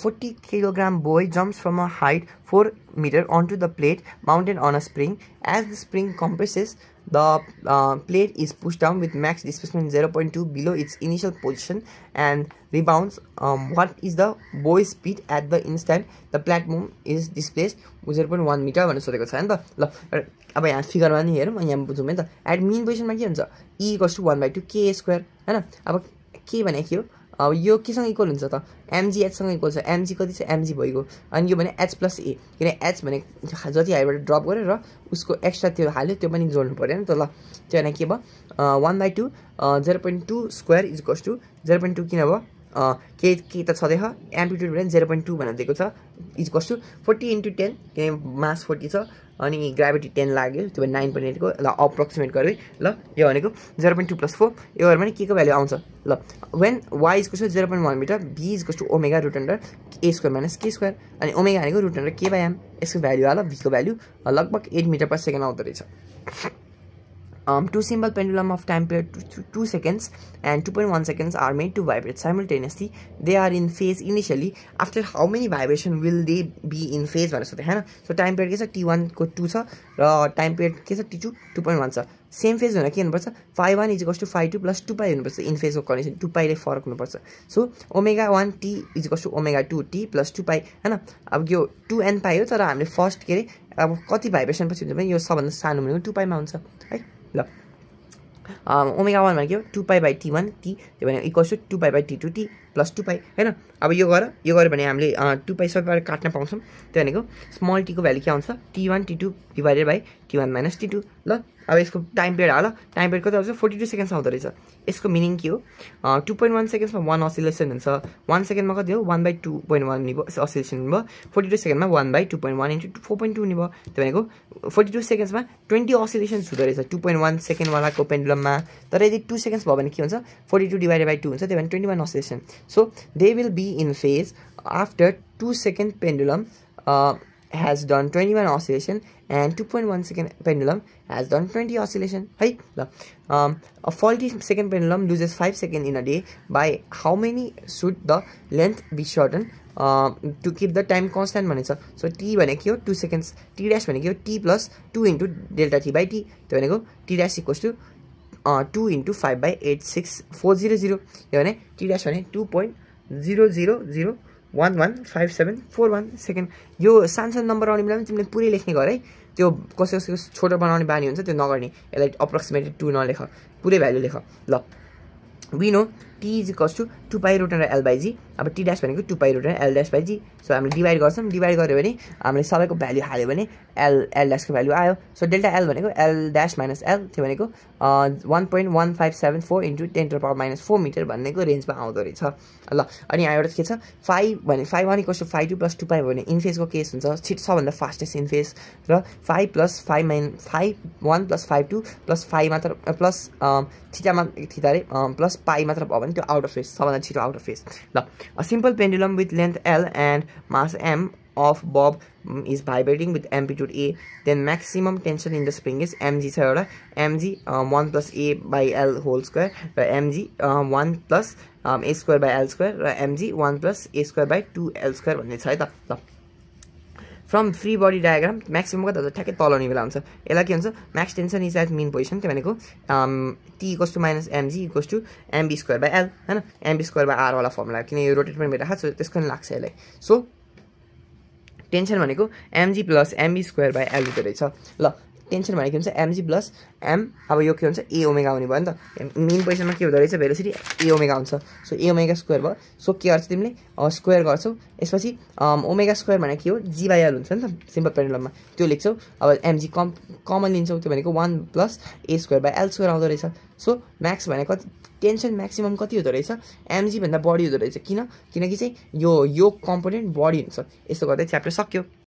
40 kg boy jumps from a height 4 meter onto the plate mounted on a spring. As the spring compresses, the plate is pushed down with max displacement 0.2 below its initial position and rebounds. What is the boy's speed at the instant the platform is displaced 0.1 meter भनेर सोधेको छ हैन त ल अब यहाँ फिगरमा नि हेरौँ यहाँ बुझौँ है त एट मिन पोजिसनमा के हुन्छ e = 1/2 k² हैन अब के भने के हो अब यो केसँग इक्वल हुन्छ त mgh सँग इक्वल छ mg कति छ mg भइगयो अनि यो भने h + a किन h भने जति हाइबाट ड्रप गरे र उसको एक्स्ट्रा त्यो हाल्यो त्यो पनि जोड्नु पर्यो नि त ल त्यो भने के भयो 1/2 0.2 स्क्वायर = 0.2 किन भयो के त छदै छ एम्प्लिट्युड भने 0.2 भनेर दिएको छ = 40 × 10 किन मास 40 छ अनि ग्राभिटी 10 लाग्यो त्यो भने 9.8 को ल अप्रोक्सिमेट गरे ल यो भनेको 0.2 + 4 यो गरे भने के को भ्यालु आउँछ ल when y = 0.1 metre b = omega √ a² - k² अनि ओमेगा भनेको √ k/m यसको भ्यालु आला v को भ्यालु लगभग 8 मिटर पर सेकेन्ड आउँदै रहेछ two symbol pendulum of time period 2 seconds and 2.1 seconds are made to vibrate simultaneously. They are in phase initially. After how many vibration will they be in phase भनेर सोधे हैन so time period के छ t1 को 2 छ र time period के छ t2 2.1 छ सेम फेज हुन के हुनुपर्छ phi1 = phi2 + 2 pi हुनुपर्छ इन फेजको कन्डिसन 2 pi ले फरक हुनुपर्छ so omega one t = omega two t + 2 pi हैन अब यो 2n pi हो तर हामीले फर्स्ट के रे अब कति भाइब्रेसन पछि हुन्छ भने यो सबभन्दा सानो भनेको 2 pi मा हुन्छ है ल ओमेगा1 भनेको 2 pi / t1 t त्यो भने = 2 pi / t2 t + 2 pi हैन अब यो गरे भने हामीले 2 pi सबैबाट काट्न पाउँछौं त्यो भनेको स्मल t को भ्यालु के आउँछ t1 t2 / t1 - t2 ल अब यसको टाइम पिरियड हाल टाइम पिरियड कति आउँछ 42 सेकेन्ड्स आउँदै रहेछ यसको मिनिङ के हो 2.1 सेकेन्ड्समा 1 असिलेसन हुन्छ 1 सेकेन्डमा कति हो 1/2.1 निभो असिलेसन भयो 42 सेकेन्डमा 1/2.1 * 4.2 निभो त्यो भनेको 42 सेकेन्ड्समा 20 असिलेसन्स हुँदै रहेछ 2.1 सेकेन्ड वालाको पेन्डुलममा तर यदि 2 सेकेन्ड्स भयो भने के हुन्छ 42 / 2 हुन्छ त्यो भने 21 oscillation so they will be in phase after 2 second pendulum has done 21 oscillation and 2.1 second pendulum has done 20 oscillation है ल a 40 second pendulum loses 5 seconds in a day by how many should the length be shortened to keep the time constant भनेछ so t भनेको 2 seconds t dash भनेको t + 2 * delta t by t त्यो भनेको t dash = 2 * 5/86400 यो भने t dash भने 2.000115741 second यो सानो नम्बर आउने बेलामा तिमीले पुरै लेख्ने गर है त्यो कसैको छोटो बनाउने बानी हुन्छ त्यो नगर्ने यसलाई अप्रोक्सिमेटली 2 नलेख पुरै भ्यालु लेख ल we know T is equals to 2 pi root l by g अब टी ड्यास भनेको 2 pi root l dash by g so हामीले डिभाइड गर्छौँ डिभाइड गऱ्यो भने हामीले सबैको भ्याल्यु हाल्यो भने एल ड्यासको भ्याल्यु आयो सो डेल्टा एल भनेको एल ड्यास माइनस एल त्यो भनेको 1.1574 इन्टु 10⁻⁴ मिटर भन्नेको रेन्जमा आउँदो रहेछ ल अनि यहाँ एउटा के छ 5 भने 5 1 = 5 2 + 2 पाई भने इनफेजको केस हुन्छ छिट सबभन्दा फास्टेस्ट इनफेज र 5 + 5 - 5 1 + 5 2 + 5 मात्र प्लस थीटा रे प्लस पाई मात्र भयो भने त्यो आउट अफ फेज सबभन्दा छिटो आउट अफ फेज ल a simple pendulum with length L and mass M of bob is vibrating with amplitude a then maximum tension in the spring is mg छ एउटा mg 1 + a by l whole square र mg 1 + a square by l square र mg 1 + a square by 2l square भन्ने छ है त ल from free body diagram maximum कता ठ्याक्कै तल बेला हुन्छ यसलाई के हुन्छ max tension is at mean position त्यो भनेको t = -mg = mb² by l हैन mb² by r वाला फर्मुला किन यो रोटेट पनि भइरहेको छ त्यसको पनि लाग्छ यसलाई सो टेन्सन भनेको mg + mb² by l हुँदो रहेछ ल टेन्सन भनेको हुन्छ mg + m अब यो के हुन्छ a ओमेगा आउने भयो नि त मेन पोजिसनमा के हुँदो रहेछ भेलोसिटी a ओमेगा हुन्छ सो a ओमेगा स्क्वायर भयो सो के गर्छ तिमीले स्क्वायर गर्छौ यसपछि ओमेगा स्क्वायर भनेको के हो g by l हुन्छ नि त सिम्पल पेन्डुलममा त्यो लेख्छौ अब mg कमन लिन्छौ त्यो भनेको 1 + a² by l square आउँदो रहेछ सो म्याक्स भनेको टेन्सन म्याक्सिमम कति हुँदो रहेछ mg भन्दा बढी हुँदो रहेछ किनकि चाहिँ यो कम्पोनेन्ट बढी हुन्छ यस्तो गर्दै च्याप्टर सक्यो